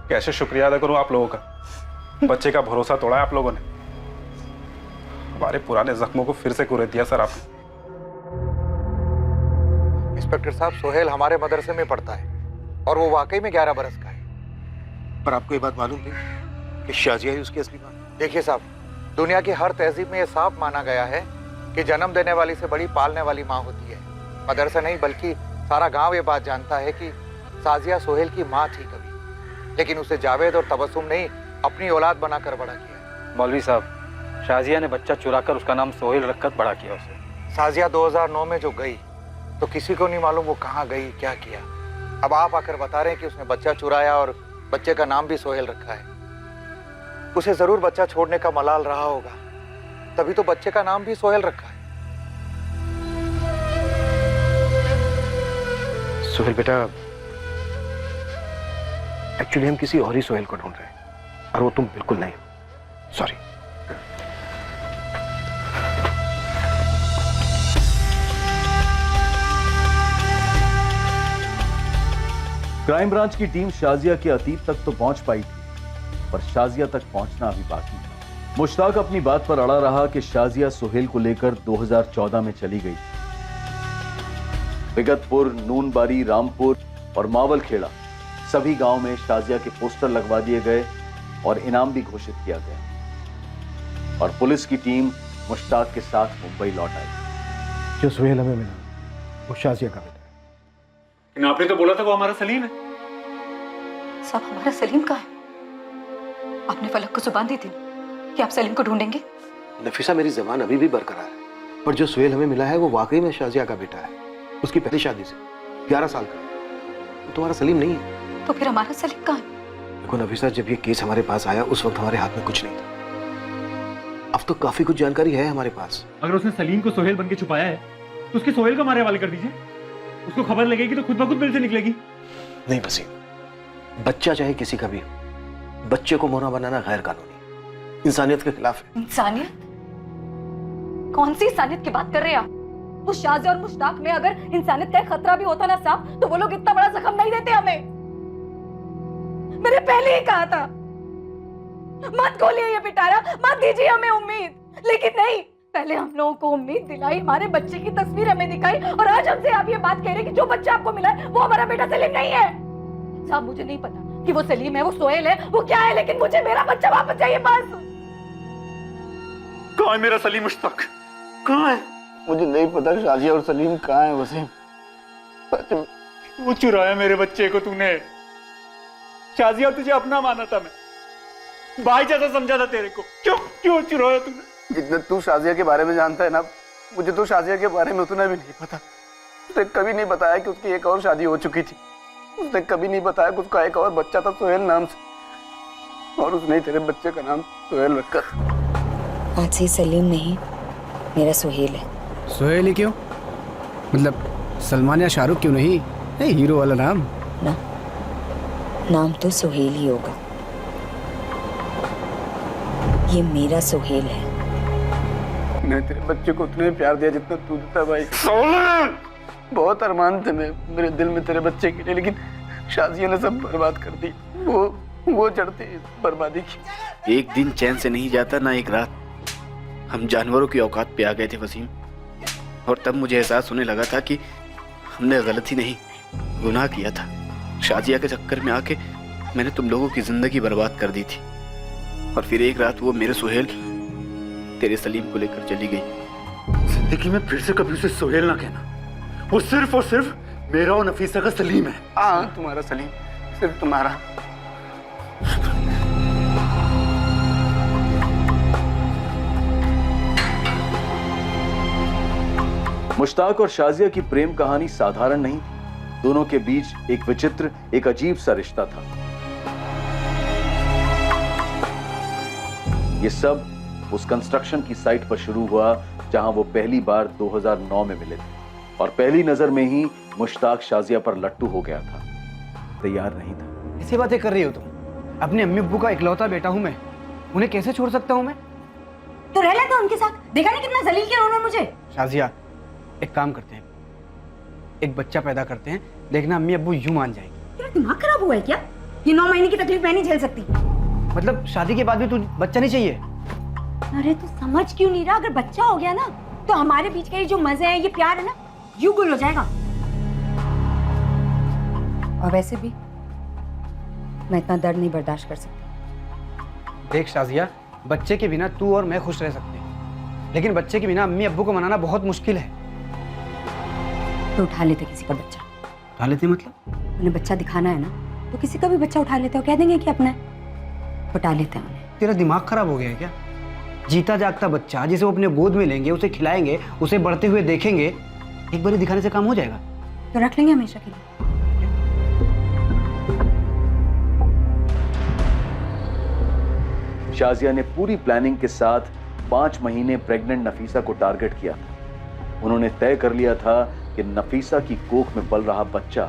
कैसे शुक्रिया अदा करूं आप लोगों का? बच्चे का भरोसा तोड़ा है आप लोगों ने। हमारे पुराने जख्मों को फिर से कुरेद दिया सर आपने। इंस्पेक्टर साहब, सोहेल हमारे मदरसे में पढ़ता है और वो वाकई में 11 बरस का है। पर आपको ये बात मालूम थी कि शाजिया ही उसकी असली मां? देखिए साहब, दुनिया की हर तहजीब में ये साफ माना गया है कि जन्म देने वाली से बड़ी पालने वाली माँ होती है। मदरसा नहीं बल्कि सारा गांव ये बात जानता है कि शाजिया सोहेल की माँ थी कभी, लेकिन उसे जावेद और तबस्सुम ने अपनी औलाद बनाकर बड़ा किया। मौलवी साहब, शाजिया ने बच्चा चुराकर उसका नाम सोहेल रखकर बड़ा किया उसे। शाजिया 2009 में जो गई तो किसी को नहीं मालूम वो कहाँ गई, क्या किया। अब आप आकर बता रहे हैं कि उसने बच्चा चुराया और बच्चे का नाम भी सोहेल रखा है। उसे जरूर बच्चा छोड़ने का मलाल रहा होगा, तभी तो बच्चे का नाम भी सोहेल रखा है। सोहेल बेटा, एक्चुअली हम किसी और ही सोहेल को ढूंढ रहे हैं और वो तुम बिल्कुल नहीं हो। सॉरी। क्राइम ब्रांच की टीम शाजिया के अतीत तक तो पहुंच पाई थी, पर शाजिया तक पहुंचना अभी बाकी था। मुश्ताक अपनी बात पर अड़ा रहा कि शाजिया सोहेल को लेकर 2014 में चली गई। विगतपुर, नूनबारी, रामपुर और मावलखेड़ा सभी गांव में शाजिया के पोस्टर लगवा दिए गए और इनाम भी घोषित किया गया और पुलिस की टीम मुश्ताक के साथ मुंबई लौट आई। जो सोहेल हमें मिला वो शाजिया का बेटा है। आपने तो बोला था वो हमारा सलीम है। साहब, हमारा सलीम कहाँ है? आपने फलक को जुबान दी थी कि आप सलीम को ढूंढेंगे। नफीसा, मेरी जबान अभी भी बरकरार है, पर जो सोहेल हमें मिला है वो वाकई में शाजिया का बेटा है। उसकी पहली शादी से 11 साल का। वो तुम्हारा सलीम नहीं है। तो फिर हमारा सलीम कहाँ है? देखो नफीसा, जब ये केस हमारे पास आया उस वक्त हमारे हाथ में कुछ नहीं था। अब तो काफी कुछ जानकारी है हमारे पास। अगर उसने सलीम को सोहेल बन के छुपाया है तो उसके सोहेल को हमारे हवाले कर दीजिए। उसको खबर लगेगी तो खुद ब खुद बिल से निकलेगी। नहीं वसीम, बच्चा चाहे किसी का भी हो, बच्चे को मोना बनाना गैर कानूनी, इंसानियत के खिलाफ है। इंसानियत? कौन सी इंसानियत की बात कर रहे हैं आप? वो शाजिया और मुश्ताक में अगर इंसानियत का खतरा भी होता ना साहब, तो वो लोग इतना बड़ा जख्म नहीं देते हमें। मैंने पहले ही कहा था मत खोलिए ये पिटारा, मत दीजिए हमें उम्मीद। लेकिन नहीं, पहले हम लोगों को उम्मीद दिलाई, हमारे बच्चे की तस्वीर हमें दिखाई, और आज हमसे आप ये बात कह रहे हैं कि जो बच्चा आपको मिला है वो हमारा बेटा सलीम नहीं है। साहब, मुझे नहीं पता कि वो सलीम है, वो सोहेल है, वो क्या है, लेकिन मुझे मेरा बच्चा वापस चाहिए बस। कहाँ है मेरा सलीम? मुश्ताक कहाँ है? मुझे नहीं पता शाजिया और सलीम कहाँ है वसीम। वो चुराया मेरे बच्चे को तूने। शाजिया तुझे अपना माना था, मैं भाई जैसा समझा था तेरे को। क्यों चुराया तूने? जितना तू शाजिया के बारे में जानता है ना, मुझे तो शाजिया के बारे में उतना भी नहीं पता। उसने कभी नहीं बताया कि उसकी एक और शादी हो चुकी थी। उसने कभी नहीं बताया कि उसका एक और बच्चा था सोहेल नाम से, और उसने तेरे बच्चे का नाम सोहेल रखा। आज से सलीम नहीं, मेरा सोहेल है। सोहेल ही क्यों? मतलब सलमान या शाहरुख क्यों नहीं? हीरो वाला नाम ना, नाम तो सोहेल ही होगा। ये मेरा सोहेल है। मैं तेरे बच्चे को उतना ही प्यार दिया जितना तू देता भाई। बहुत अरमान थे मेरे दिल में तेरे बच्चे के लिए, लेकिन शाजिया ने सब बर्बाद कर दी। वो चढ़ती बर्बादी की। एक दिन चैन से नहीं जाता, ना एक रात। हम जानवरों की औकात पे आ गए थे वसीम, और तब मुझे एहसास होने लगा था कि हमने गलती नहीं, गुनाह किया था। शाजिया के चक्कर में आके मैंने तुम लोगों की जिंदगी बर्बाद कर दी थी, और फिर एक रात वो मेरे सोहेल तेरे सलीम को लेकर चली गई। जिंदगी में फिर से कभी उसे सोहेल ना कहना। वो सिर्फ और सिर्फ मेरा और नफीसा का सलीम है। हाँ, तुम्हारा सलीम, सिर्फ तुम्हारा। मुश्ताक और शाजिया की प्रेम कहानी साधारण नहीं थी। दोनों के बीच एक विचित्र, एक अजीब सा रिश्ता था। ये सब उस कंस्ट्रक्शन की साइट पर शुरू हुआ जहां वो पहली बार 2009 में मिले थे, और पहली नजर में ही मुश्ताक शाजिया पर लट्टू हो गया था। तैयार नहीं था। ऐसी बातें कर रही हो तुम? अपने अम्मी अब्बू का इकलौता बेटा हूं मैं, उन्हें कैसे छोड़ सकता हूं मैं? तो रह लेता उनके साथ। देखा नहीं कितना जलील किया उन्होंने मुझे। शाजिया, एक काम करते हैं, एक बच्चा पैदा करते हैं, देखना अम्मी अब्बू यूं मान जाएगी। तेरा दिमाग खराब हुआ है क्या? ये 9 महीने की तकलीफ मैं नहीं झेल सकती। मतलब शादी के बाद भी तू बच्चा नहीं चाहिए? अरे तू समझ क्यों नहीं रहा? अगर बच्चा हो गया ना तो हमारे बीच के ये जो मजे हैं, ये प्यार है ना, यूं गुल हो जाएगा। और वैसे भी मैं इतना दर्द नहीं बर्दाश्त कर सकती। देख शाजिया, बच्चे के बिना तू और मैं खुश रह सकते हैं, लेकिन बच्चे के बिना अम्मी अब्बू को मनाना बहुत मुश्किल है। तो उठा लेते किसी का बच्चा। उठा लेते मतलब? उन्हें बच्चा दिखाना है ना, तो किसी का भी बच्चा उठा लेते हो, कह देंगे कि अपना है। उठा लेते हैं उन्हें। तेरा दिमाग खराब हो गया है क्या? जीता जागता बच्चा जिसे वो अपने गोद में लेंगे, उसे खिलाएंगे, उसे बढ़ते हुए देखेंगे, एक बार दिखाने से काम हो जाएगा? तो रख लेंगे हमेशा के लिए। शाजिया ने पूरी प्लानिंग के साथ 5 महीने प्रेग्नेंट नफीसा को टारगेट किया था। उन्होंने तय कर लिया था कि नफीसा की कोख में पल रहा बच्चा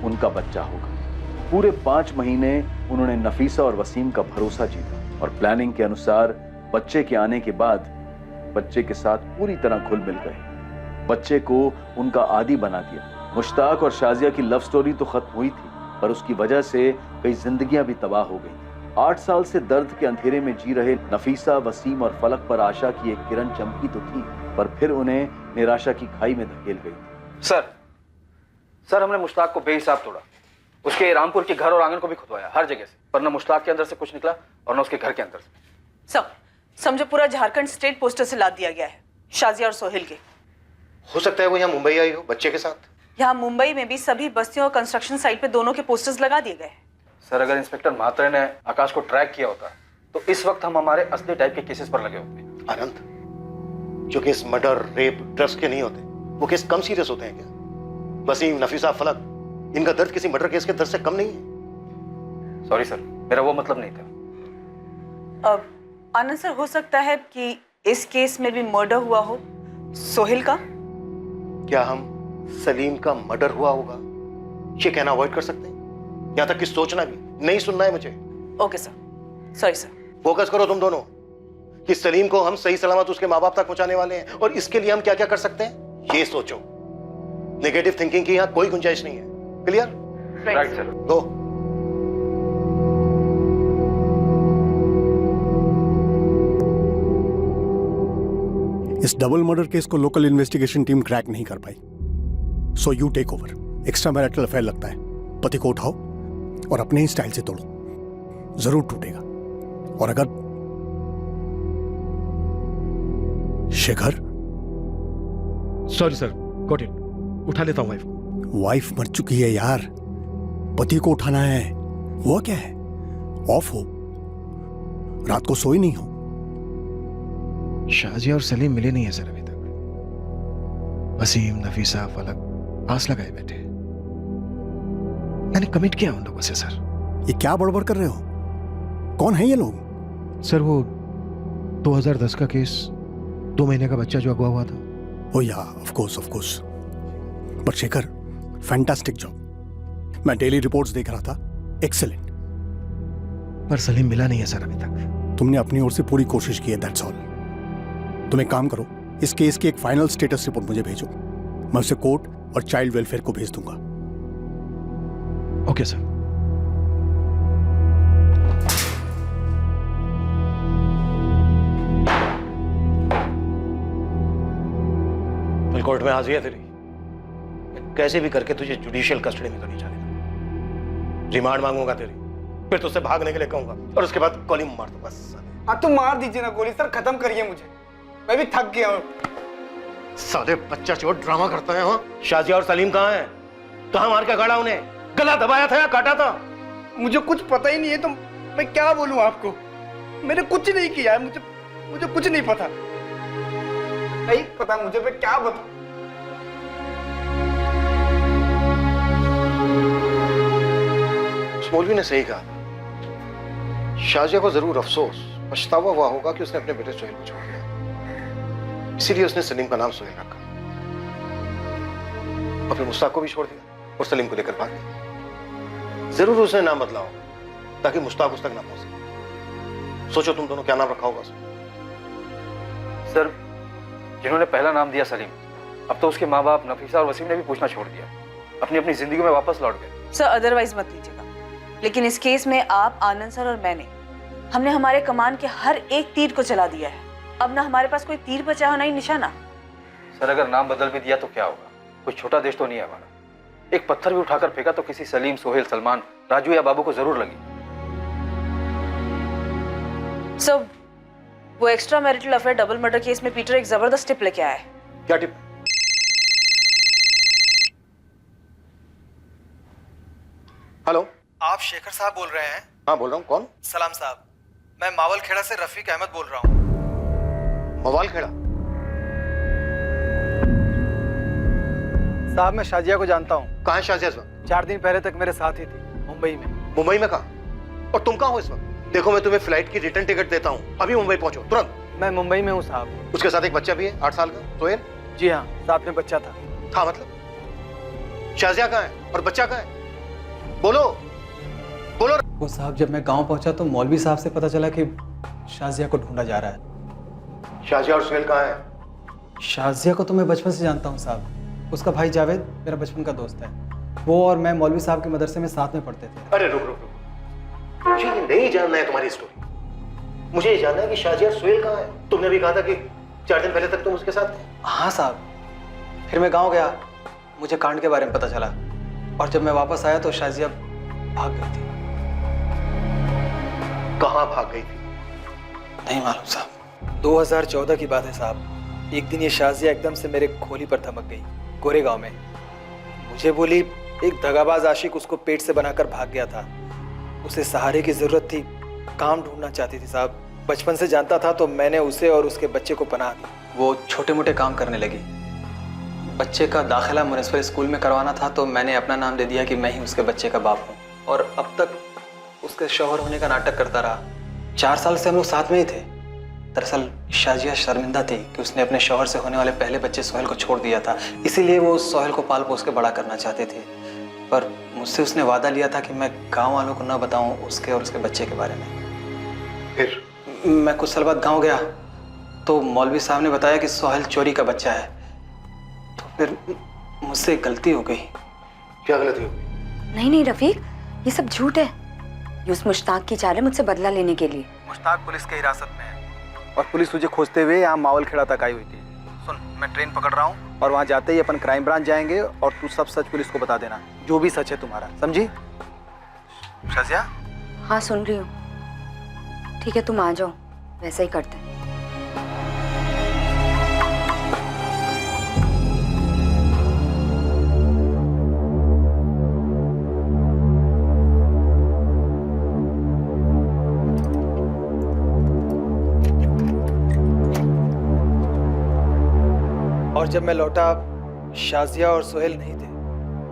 उनका बच्चा होगा। पूरे 5 महीने उन्होंने नफीसा और वसीम का भरोसा जीता, और प्लानिंग के अनुसार बच्चे के आने के बाद बच्चे के साथ पूरी तरह घुल मिल गए। बच्चे को उनका आदी बना दिया। मुश्ताक और शाजिया की लव स्टोरी तो खत्म हुई थी, पर उसकी वजह से कई जिंदगियां भी तबाह हो गई। 8 साल से दर्द के अंधेरे में जी रहे नफीसा, वसीम और फलक पर आशा की एक किरण चमकी तो थी, पर फिर उन्हें निराशा की खाई में धकेल गई। सर हमने मुश्ताक को बेहिसाब तोड़ा। उसके रामपुर के घर और आंगन को भी खुदवाया, हर जगह से, पर न मुश्ताक के अंदर से कुछ निकला और न उसके घर के अंदर से। समझो पूरा झारखंड स्टेट पोस्टर से लाद दिया गया है शाजिया और सोहेल के। हो सकता है वो यहाँ मुंबई आई हो बच्चे के साथ। यहाँ मुंबई में भी सभी बस्तियों और कंस्ट्रक्शन साइट पे दोनों के पोस्टर्स लगा दिए गए। सर अगर इंस्पेक्टर म्हात्रे ने आकाश को ट्रैक किया होता तो इस वक्त हम हमारे असली टाइप के केसेस पर लगे होते। आनंद, जो केस मर्डर, रेप, ड्रग्स के नहीं होते, वो केस कम सीरियस होते हैं क्या? वसीम, नफीसा, फलक, इनका दर्द किसी मर्डर केस के दर्द से कम नहीं है। सॉरी सर, मेरा वो मतलब नहीं था। अब आनंद सर, हो सकता है कि इस केस में भी मर्डर हुआ हो सोहेल का। क्या हम सलीम का मर्डर हुआ होगा ये कहना अवॉइड कर सकते हैं? यहाँ तक कि सोचना भी नहीं, सुनना है मुझे। Okay sir, sorry sir. Focus करो तुम दोनों कि सलीम को हम सही सलामत उसके माँ बाप तक पहुंचाने वाले हैं, और इसके लिए हम क्या क्या कर सकते हैं ये सोचो। नेगेटिव थिंकिंग की यहाँ कोई गुंजाइश नहीं है। क्लियर? Right sir. गो। इस डबल मर्डर केस को लोकल इन्वेस्टिगेशन टीम क्रैक नहीं कर पाई, so you take over. Extra marital affair लगता है, पति को उठाओ और अपने ही स्टाइल से तोड़ो, जरूर टूटेगा। और अगर Shekhar, sorry sir, got it, उठा लेता हूं वाइफ को। वाइफ मर चुकी है यार, पति को उठाना है। वो क्या है, ऑफ हो, रात को सोई नहीं हो, शाजिया और सलीम मिले नहीं है सर अभी तक। वसीम, नफीसा, फलक आस लगाए बैठे। मैंने कमिट किया उन लोगों से सर। ये क्या बड़बड़ कर रहे हो? कौन है ये लोग? सर वो 2010 का केस, 2 महीने का बच्चा जो अगवा हुआ था। ओ या, of course. But Shekhar, fantastic job. मैं डेली रिपोर्ट्स देख रहा था, एक्सीलेंट। पर सलीम मिला नहीं है सर अभी तक। तुमने अपनी ओर से पूरी कोशिश की है, दैट्स ऑल। तुम एक काम करो, इस केस की एक फाइनल स्टेटस रिपोर्ट मुझे भेजो। मैं उसे कोर्ट और चाइल्ड वेलफेयर को भेज दूंगा। Okay sir. कल कोर्ट में हाजिर है तेरी। कैसे भी करके तुझे जुडिशियल कस्टडी में तो नहीं जाने दूंगा। रिमांड मांगूंगा तेरी, फिर तुझसे भागने के लिए कहूंगा और उसके बाद गोली मार दूंगा। हाँ तो मार दीजिए ना गोली सर, खत्म करिए मुझे, मैं भी थक गया हूँ। साले बच्चा चोर ड्रामा करता है। हाँ, शाजिया और सलीम कहाँ हैं? कहाँ मार के गाड़ा उन्हें? गला दबाया था या काटा था? मुझे कुछ पता ही नहीं है, तो मैं क्या बोलूं आपको? मैंने कुछ नहीं किया है, मुझे कुछ नहीं पता। नहीं पता मुझे, मैं क्या बताऊं? उस मौलवी ने सही कहा। शाजिया को जरूर अफसोस, पछतावा हुआ होगा कि उसने अपने बेटे सोहेल को छोड़ दिया। इसीलिए उसने सलीम का नाम सोहेल रखा और फिर मुश्ताक को भी छोड़ दिया और सलीम को लेकर भाग गया। जरूर उसने नाम बदला हो ताकि मुश्ताक उस तक ना पहुंच सके। सोचो तुम दोनों क्या नाम रखा होगा सर, जिन्होंने पहला नाम दिया सलीम, अब तो उसके माँ बाप नफीसा और वसीम ने भी पूछना छोड़ दिया, अपनी अपनी जिंदगी में वापस लौट गए। सर अदरवाइज मत लीजिएगा, लेकिन इस केस में आप, आनंद सर और मैंने, हमने हमारे कमान के हर एक तीर को चला दिया है। अब ना हमारे पास कोई तीर बचा हो, ना ही निशाना। सर अगर नाम बदल भी दिया तो क्या होगा? कोई छोटा देश तो नहीं है हमारा। एक पत्थर भी उठाकर फेंका तो किसी सलीम, सोहेल, सलमान, राजू या बाबू को जरूर लगी। सर वो extra marital affair double murder case में पीटर एक जबरदस्त टिप लेके आया है। क्या टिप? हेलो, आप शेखर साहब बोल रहे हैं? हाँ बोल रहा हूँ। कौन? सलाम साहब, मैं मावल खेड़ा से रफीक अहमद बोल रहा हूँ। मवाल खेड़ा? साहब मैं शाजिया को जानता हूँ। कहाँ है शाजिया इस वक्त? 4 दिन पहले तक मेरे साथ ही थी, मुंबई में। मुंबई में कहाँ? और तुम कहाँ हो इस वक्त? देखो मैं तुम्हें फ्लाइट की रिटर्न टिकट देता हूँ, अभी मुंबई पहुंचो तुरंत। मैं मुंबई में हूँ साहब। उसके साथ एक बच्चा भी है, 8 साल का, सोहेल। जी हाँ, साथ में बच्चा था। था मतलब? शाजिया कहाँ है और बच्चा कहाँ है? बोलो बोलो। वो साहब जब मैं गांव पहुंचा तो मौलवी साहब से पता चला कि शाजिया को ढूंढा जा रहा है। शाजिया और सोहेल कहाँ है? शाजिया को तो मैं बचपन से जानता हूँ साहब। उसका भाई जावेद मेरा बचपन का दोस्त है। वो और मैं मौलवी साहब के मदरसे में साथ में पढ़ते थे। अरे रुक रुक रुक, मुझे ये नहीं जानना है तुम्हारी स्टोरी। मुझे ये जानना है कि शाजिया और सोहेल कहाँ है। तुमने भी कहा था कि 4 दिन पहले तक तुम उसके साथ थे। हाँ साहब, फिर मैं गाँव गया, मुझे कांड के बारे में पता चला और जब मैं वापस आया तो शाजिया भाग गई थी। कहाँ भाग गई थी? नहीं मालूम साहब। 2014 की बात है साहब। एक दिन ये शाजिया एकदम से मेरे खोली पर धमक गई, गोरेगांव में। मुझे बोली एक दगाबाज आशिक उसको पेट से बनाकर भाग गया था। उसे सहारे की जरूरत थी, काम ढूंढना चाहती थी साहब। बचपन से जानता था तो मैंने उसे और उसके बच्चे को पनाह दी। वो छोटे मोटे काम करने लगी। बच्चे का दाखिला म्युनिसिपल स्कूल में करवाना था तो मैंने अपना नाम दे दिया कि मैं ही उसके बच्चे का बाप हूँ, और अब तक उसके शौहर होने का नाटक करता रहा। 4 साल से हम लोग साथ में ही थे। दरअसल शाजिया शर्मिंदा थी कि उसने अपने शौहर से होने वाले पहले बच्चे सोहेल को छोड़ दिया था, इसीलिए वो सोहेल को पाल पोस के बड़ा करना चाहते थे। पर मुझसे उसने वादा लिया था कि मैं गांव वालों को न बताऊं उसके और उसके बच्चे के बारे में। फिर मैं कुछ साल बाद गांव गया तो मौलवी साहब ने बताया कि सोहेल चोरी का बच्चा है। तो फिर मुझसे गलती हो गई। क्या गलती हो गई? नहीं रफीक, ये सब झूठ है। ये उस मुश्ताक की चाल है मुझसे बदला लेने के लिए। मुश्ताक पुलिस की हिरासत में है और पुलिस तुझे खोजते हुए यहाँ मावल खेड़ा तक आई हुई थी। सुन, मैं ट्रेन पकड़ रहा हूँ और वहाँ जाते ही अपन क्राइम ब्रांच जाएंगे और तू सब सच पुलिस को बता देना, जो भी सच है तुम्हारा, समझी? शाजिया? हाँ सुन रही हूँ। ठीक है तुम आ जाओ, वैसा ही करते हैं। जब मैं लौटा शाजिया और सोहेल नहीं थे,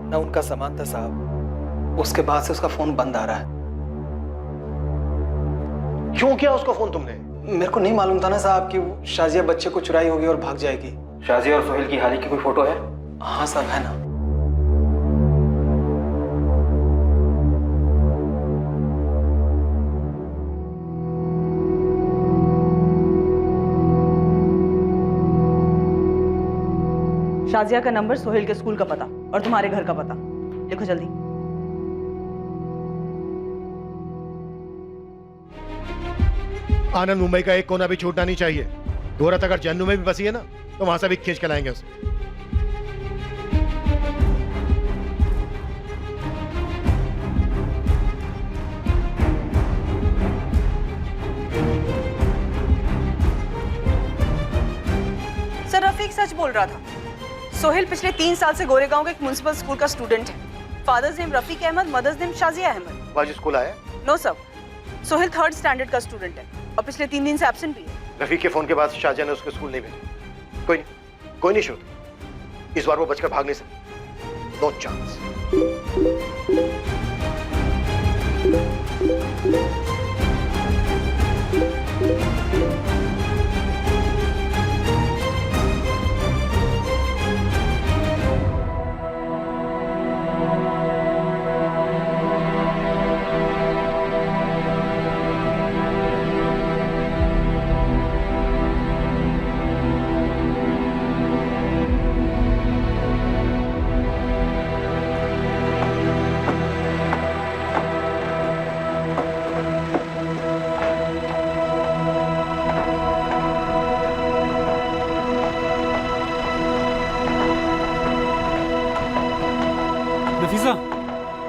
ना उनका सामान था साहब। उसके बाद से उसका फोन बंद आ रहा है। क्यों किया उसको फोन तुमने? मेरे को नहीं मालूम था ना साहब कि शाजिया बच्चे को चुराई होगी और भाग जाएगी। शाजिया और सोहेल की हाल ही की कोई फोटो है? हाँ साहब, है ना। शाजिया का नंबर, सोहेल के स्कूल का पता और तुम्हारे घर का पता लिखो जल्दी। आनंद मुंबई का एक कोना भी छूटना नहीं चाहिए। गोरत अगर जन्नू में भी बसी है ना तो वहां से भी खींच के लाएंगे उसे। सर, रफीक सच बोल रहा था। सोहेल पिछले 3 साल से गोरेगांव के एक म्युनिसिपल स्कूल का स्टूडेंट है। Father's name Rafiq Ahmad, mother's name Shazia Ahmad. आज स्कूल आया? No sir, Sohail 3rd standard का स्टूडेंट है और पिछले 3 दिन से एब्सेंट भी है। रफीक के फोन के बाद शाजिया ने उसको स्कूल नहीं भेजा। कोई नहीं श्रुति, इस बार वो बचकर भाग नहीं सकती। No chance.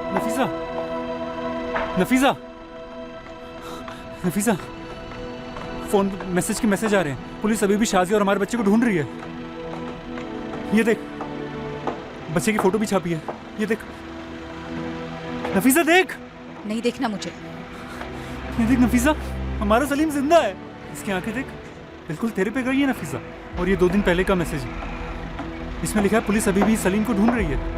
Nafisa, Nafisa, Nafisa, phone message के मैसेज आ रहे हैं। पुलिस अभी भी शाजिया और हमारे बच्चे को ढूंढ रही है। ये देख, बच्चे की फोटो भी छापी है। ये देख नफीसा, देख। नहीं देखना मुझे। ये देख नफीसा, हमारा सलीम जिंदा है। इसकी आंखें देख, बिल्कुल तेरे पे गई है नफीसा। और ये 2 दिन पहले का मैसेज है। इसमें लिखा है पुलिस अभी भी सलीम को ढूंढ रही है।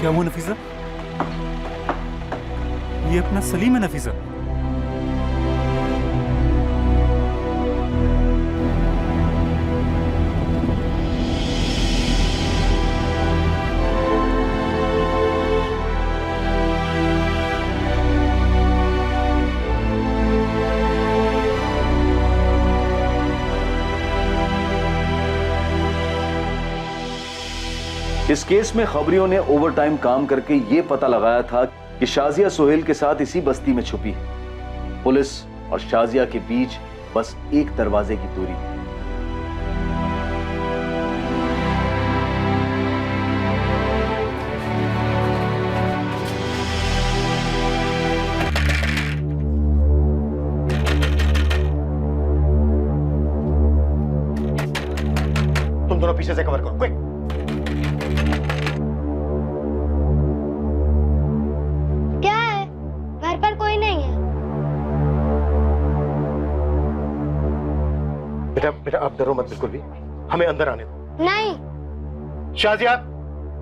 क्या हुआ नफीसा? ये अपना सलीम है नफीसा। इस केस में खबरियों ने ओवरटाइम काम करके ये पता लगाया था कि शाजिया सोहेल के साथ इसी बस्ती में छुपी है। पुलिस और शाजिया के बीच बस एक दरवाजे की दूरी थी। तुम दोनों पीछे से कवर करो, क्विक। बेटा आप डरो मत बिल्कुल भी, हमें अंदर आने दो। नहीं। शाजिया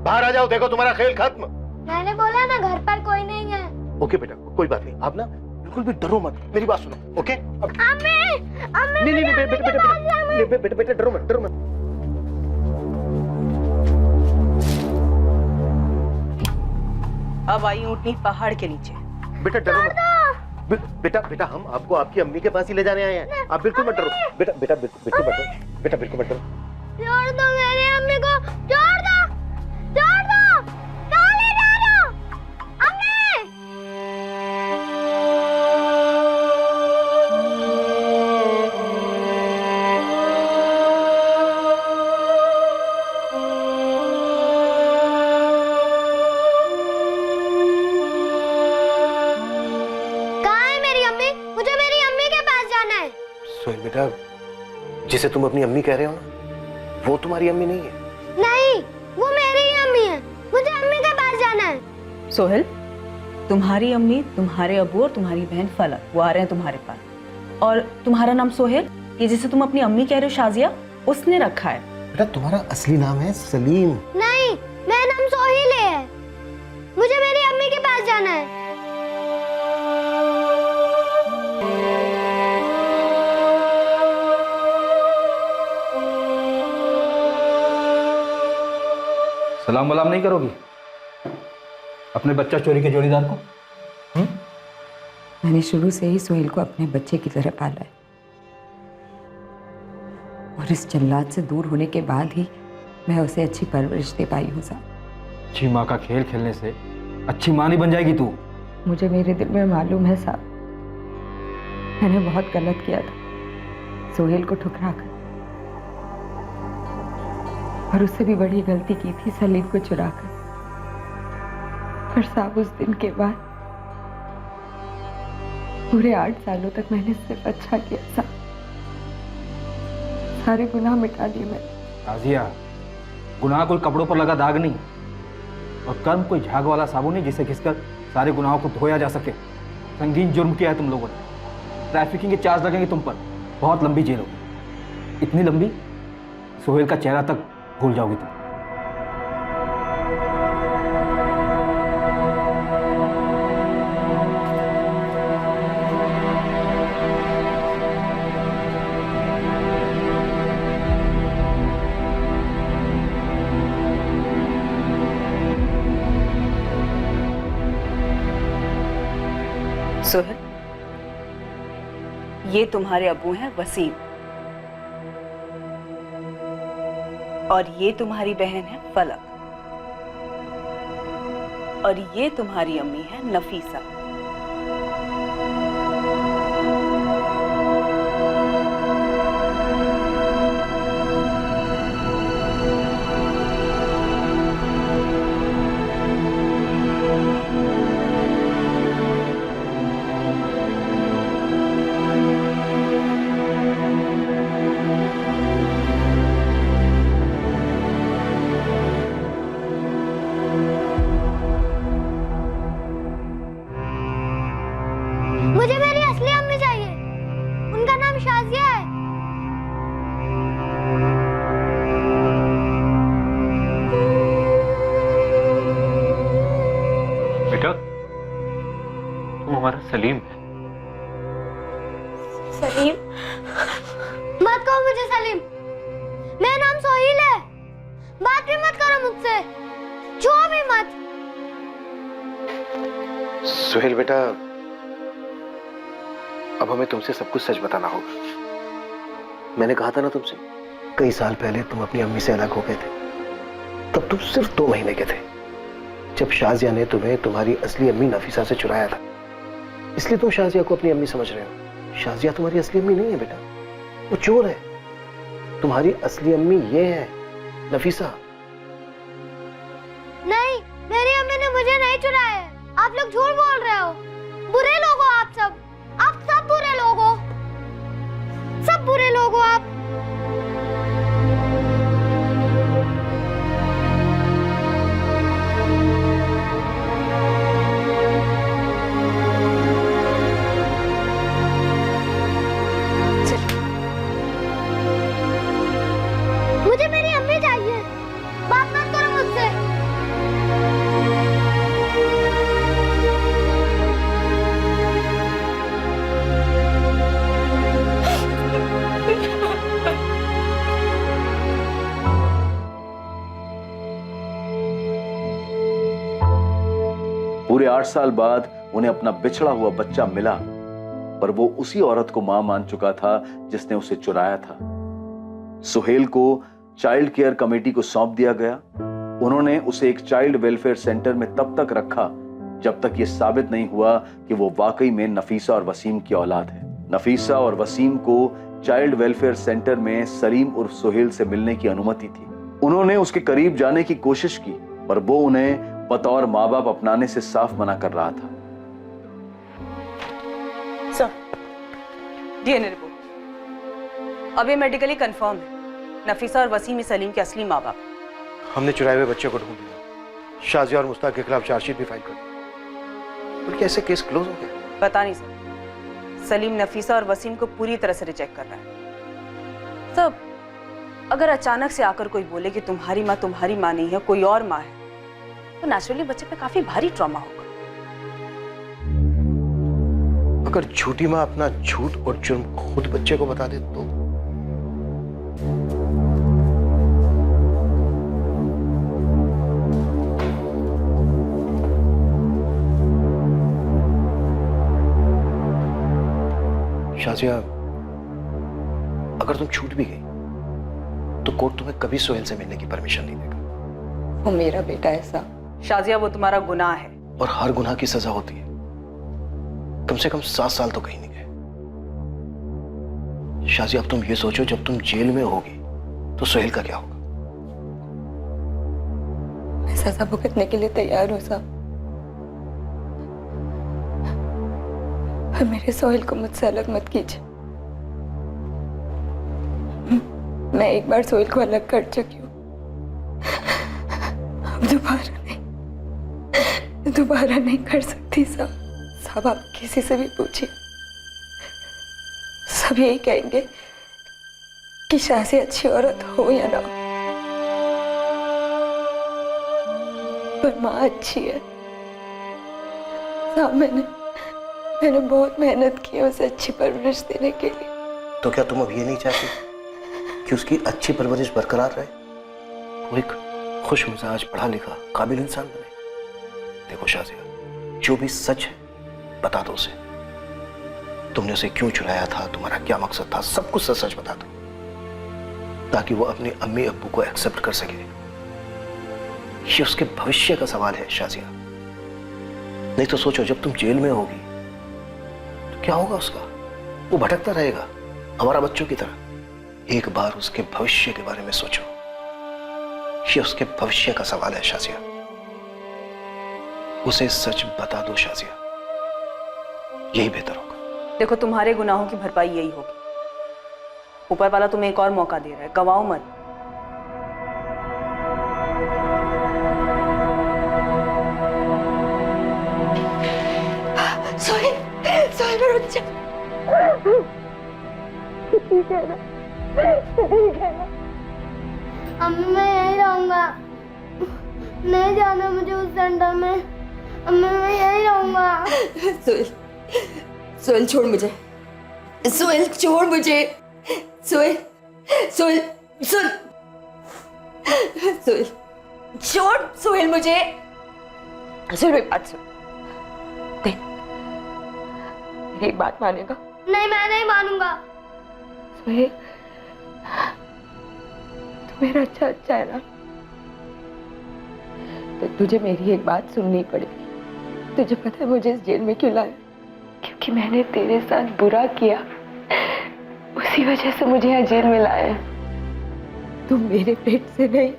बाहर आ जाओ, देखो तुम्हारा खेल खत्म। मैंने बोला ना घर पर कोई नहीं है। ओके बेटा, कोई बात नहीं, आप ना बिल्कुल भी डरो मत, मेरी बात सुनो, ओके? नहीं बेटा डरो मत, डरो मत। अब आई ऊँटनी पहाड़ के नीचे। बेटा डरो मत। बेटा हम आपको आपकी अम्मी के पास ही ले जाने आए हैं, आप बिल्कुल मत डरो। बेटा बिल्कुल मत डरो, बेटा बिल्कुल मत डरो। छोड़ दो मेरी अम्मी को, छोड़ दो, छोड़ दो, कहाँ ले जा रहे हो? सोहेल बेटा, जिसे तुम अपनी अम्मी कह रहे हो ना, वो तुम्हारी अम्मी नहीं है। नहीं, वो मेरी ही अम्मी है। मुझे अम्मी के पास जाना है। सोहेल, तुम्हारी अम्मी, तुम्हारे अबू और तुम्हारी बहन फलक वो आ रहे हैं तुम्हारे पास। और तुम्हारा नाम सोहेल, ये जिसे तुम अपनी अम्मी कह रहे हो शाजिया, उसने रखा है। बेटा तुम्हारा असली नाम है सलीम। नहीं, मेरा नाम सोहेल है। मुझे मेरी अम्मी के पास जाना है। सलाम वलाम नहीं करोगी अपने बच्चा चोरी के जोड़ीदार को? मैंने शुरू से ही सोहेल को अपने बच्चे की तरह पाला है, और इस जल्लाद से दूर होने के बाद ही मैं उसे अच्छी परवरिश दे पाई हूँ साहब। अच्छी माँ का खेल खेलने से अच्छी माँ नहीं बन जाएगी तू। मुझे मेरे दिल में मालूम है साहब, मैंने बहुत गलत किया था सोहेल को ठुकरा कर, और उससे भी बड़ी गलती की थी सलीम को चुरा कर। पर साहब उस दिन के बाद पूरे 8 सालों तक मैंने सिर्फ अच्छा किया साहब, सारे गुनाह मिटा दिए मैंने। राजिया, गुनाह कोई कपड़ों पर लगा दाग नहीं, और कर्म कोई झाग वाला साबुन नहीं जिसे घिसकर सारे गुनाहों को धोया जा सके। संगीन जुर्म किया है तुम लोगों ने, ट्रैफिकिंग के चार्ज लगेंगे तुम पर, बहुत लंबी जेल होगी, इतनी लंबी सोहेल का चेहरा तक भूल जाओगी तुम। सोहेल, ये तुम्हारे अबू हैं वसीम, और ये तुम्हारी बहन है फलक, और ये तुम्हारी अम्मी है नफीसा। मुझे मेरी असली अम्मी चाहिए, उनका नाम शाजिया है। बेटा तुम हमारा सलीम है। सलीम? मत कहो मुझे सलीम, मेरा नाम सोहेल है। बात भी मत करो मुझसे, छुओ भी मत। सोहेल बेटा, अब हमें तुमसे सब कुछ सच बताना होगा। मैंने कहा था ना तुमसे, कई साल पहले तुम अपनी अम्मी से अलग हो गए थे, तब तुम सिर्फ 2 महीने के थे, जब शाजिया ने तुम्हें तुम्हारी असली अम्मी नफीसा से चुराया था। इसलिए तुम शाजिया को अपनी अम्मी समझ रहे हो। शाजिया तुम्हारी असली अम्मी नहीं है बेटा, वो चोर है। तुम्हारी असली अम्मी ये है, नफीसा। नहीं, मेरी अम्मी ने मुझे नहीं चुराया है। आप लोग झूठ बोल रहे हो। बुरे लोग हो आप सब बुरे लोग हो, सब बुरे लोग हो आप। मुझे मेरी अम्मी चाहिए, बात मत करो मुझसे। पूरे 8 साल बाद उन्हें अपना बिछड़ा हुआ बच्चा मिला, पर वो उसी औरत को मां मान चुका था जिसने उसे चुराया था। सुहेल को चाइल्ड केयर कमेटी को सौंप दिया गया। उन्होंने उसे एक चाइल्ड वेलफेयर सेंटर में तब तक रखा जब तक यह साबित नहीं हुआ कि वो वाकई में नफीसा और वसीम की औलाद है। नफीसा और वसीम को चाइल्ड वेलफेयर सेंटर में सलीम उर्फ सुहेल से मिलने की अनुमति थी। उन्होंने उसके करीब जाने की कोशिश की, पर वो उन्हें बतौर माँ बाप अपनाने से साफ मना कर रहा था। सर, डीएनए रिपोर्ट अब ये मेडिकली कंफर्म है, नफीसा और वसीम सलीम के असली माँ बाप। हमने चुराए हुए बच्चे को ढूंढ लिया, शाजिया और मुस्ताक के खिलाफ चार्जशीट भी फाइल कर दी। तो क्या ऐसे केस क्लोज हो गया? पता नहीं सर, सलीम नफीसा और वसीम को पूरी तरह से रिजेक्ट कर रहा है। सब अगर अचानक से आकर कोई बोले कि तुम्हारी माँ नहीं है, कोई और माँ है, तो नेचुरली बच्चे पे काफी भारी ट्रॉमा होगा। अगर झूठी माँ अपना झूठ और जुर्म खुद बच्चे को बता दे तो? शाजिया, अगर तुम छूट भी गई तो कोर्ट तुम्हें कभी सोहेल से मिलने की परमिशन नहीं देगा। वो मेरा बेटा है साहब। शाजिया, वो तुम्हारा गुनाह है। और हर गुनाह की सजा होती है। कम से कम 7 साल तो कहीं नहीं गए। शाजिया, अब तुम ये सोचो, जब तुम जेल में होगी तो सोहेल का क्या होगा? मैं सजा भुगतने के लिए तैयार हूँ साहब, पर मेरे सोहेल को मुझसे अलग मत कीजिए। मैं एक बार सोहेल को अलग कर चुकी हूँ, अब दोबारा नहीं कर सकती साहब। साहब, आप किसी से भी पूछिए, सब यही कहेंगे कि शाज़िया अच्छी औरत हो या ना हो, पर माँ अच्छी है साहब। मैंने बहुत मेहनत की है उसे अच्छी परवरिश देने के लिए। तो क्या तुम अब ये नहीं चाहती कि उसकी अच्छी परवरिश बरकरार रहे, वो एक खुश मिजाज, पढ़ा लिखा, काबिल इंसान बने? देखो शाजिया, जो भी सच है बता दो उसे। तुमने उसे क्यों चुराया था, तुम्हारा क्या मकसद था, सब कुछ सच बता दो, ताकि वो अपने अम्मी अब्बू को एक्सेप्ट कर सके। ये उसके भविष्य का सवाल है शाजिया। नहीं तो सोचो, जब तुम जेल में होगी तो क्या होगा उसका? वो भटकता रहेगा हमारा बच्चों की तरह। एक बार उसके भविष्य के बारे में सोचो। ये उसके भविष्य का सवाल है शाजिया। उसे सच बता दो शाजिया, यही बेहतर होगा। देखो, तुम्हारे गुनाहों की भरपाई यही होगी। ऊपर वाला तुम्हें एक और मौका दे रहा है, गवाओ मत। सोहेल मेरा बच्चा। ठीक है ना, ठीक है ना। अम्मी, मैं यहीं रहूंगा, नहीं जाना मुझे उस सेंटर में। अम्मी, मैं यहीं रहूंगा। सोहेल छोड़ मुझे, सोहेल छोड़ मुझे, सोहेल सोहेल सुन, सोहेल छोड़, सोहेल मुझे, सोहेल मेरी बात सुन। देख, मेरी एक बात मानेगा? नहीं, मैं नहीं मानूंगा। सोहेल, तू मेरा अच्छा है ना, तो तुझे मेरी एक बात सुननी पड़ेगी। तुझे पता है मुझे इस जेल में क्यों लाया? क्योंकि मैंने तेरे साथ बुरा किया, उसी वजह से मुझे यहाँ जेल में लाया है। तू मेरे पेट से नहीं,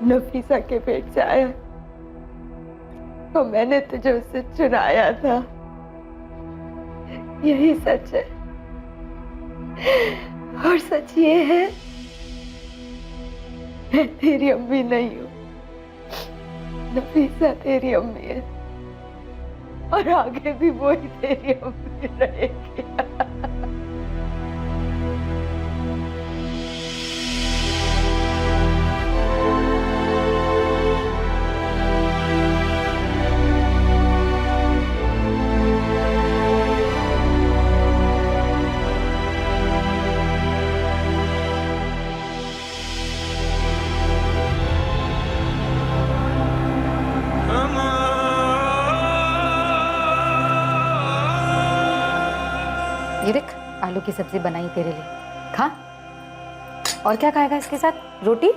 नफीसा के पेट से आया, तो मैंने तुझे उससे चुराया था। यही सच है, और सच ये है, मैं तेरी अम्मी नहीं हूँ, नफीसा तेरी अम्मी है, और आगे भी वही तेरी अम्मी रहेगी। ये देख, आलू की सब्जी बनाई तेरे लिए, खा। और क्या खाएगा इसके साथ? रोटी?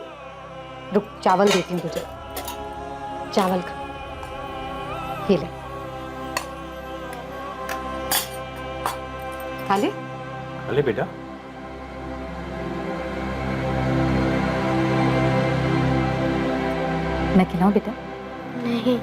रुक, चावल देती हूँ तुझे, चावल खा। ये ले, खा ले। खा ले बेटा। मैं खिलाऊं बेटा? नहीं।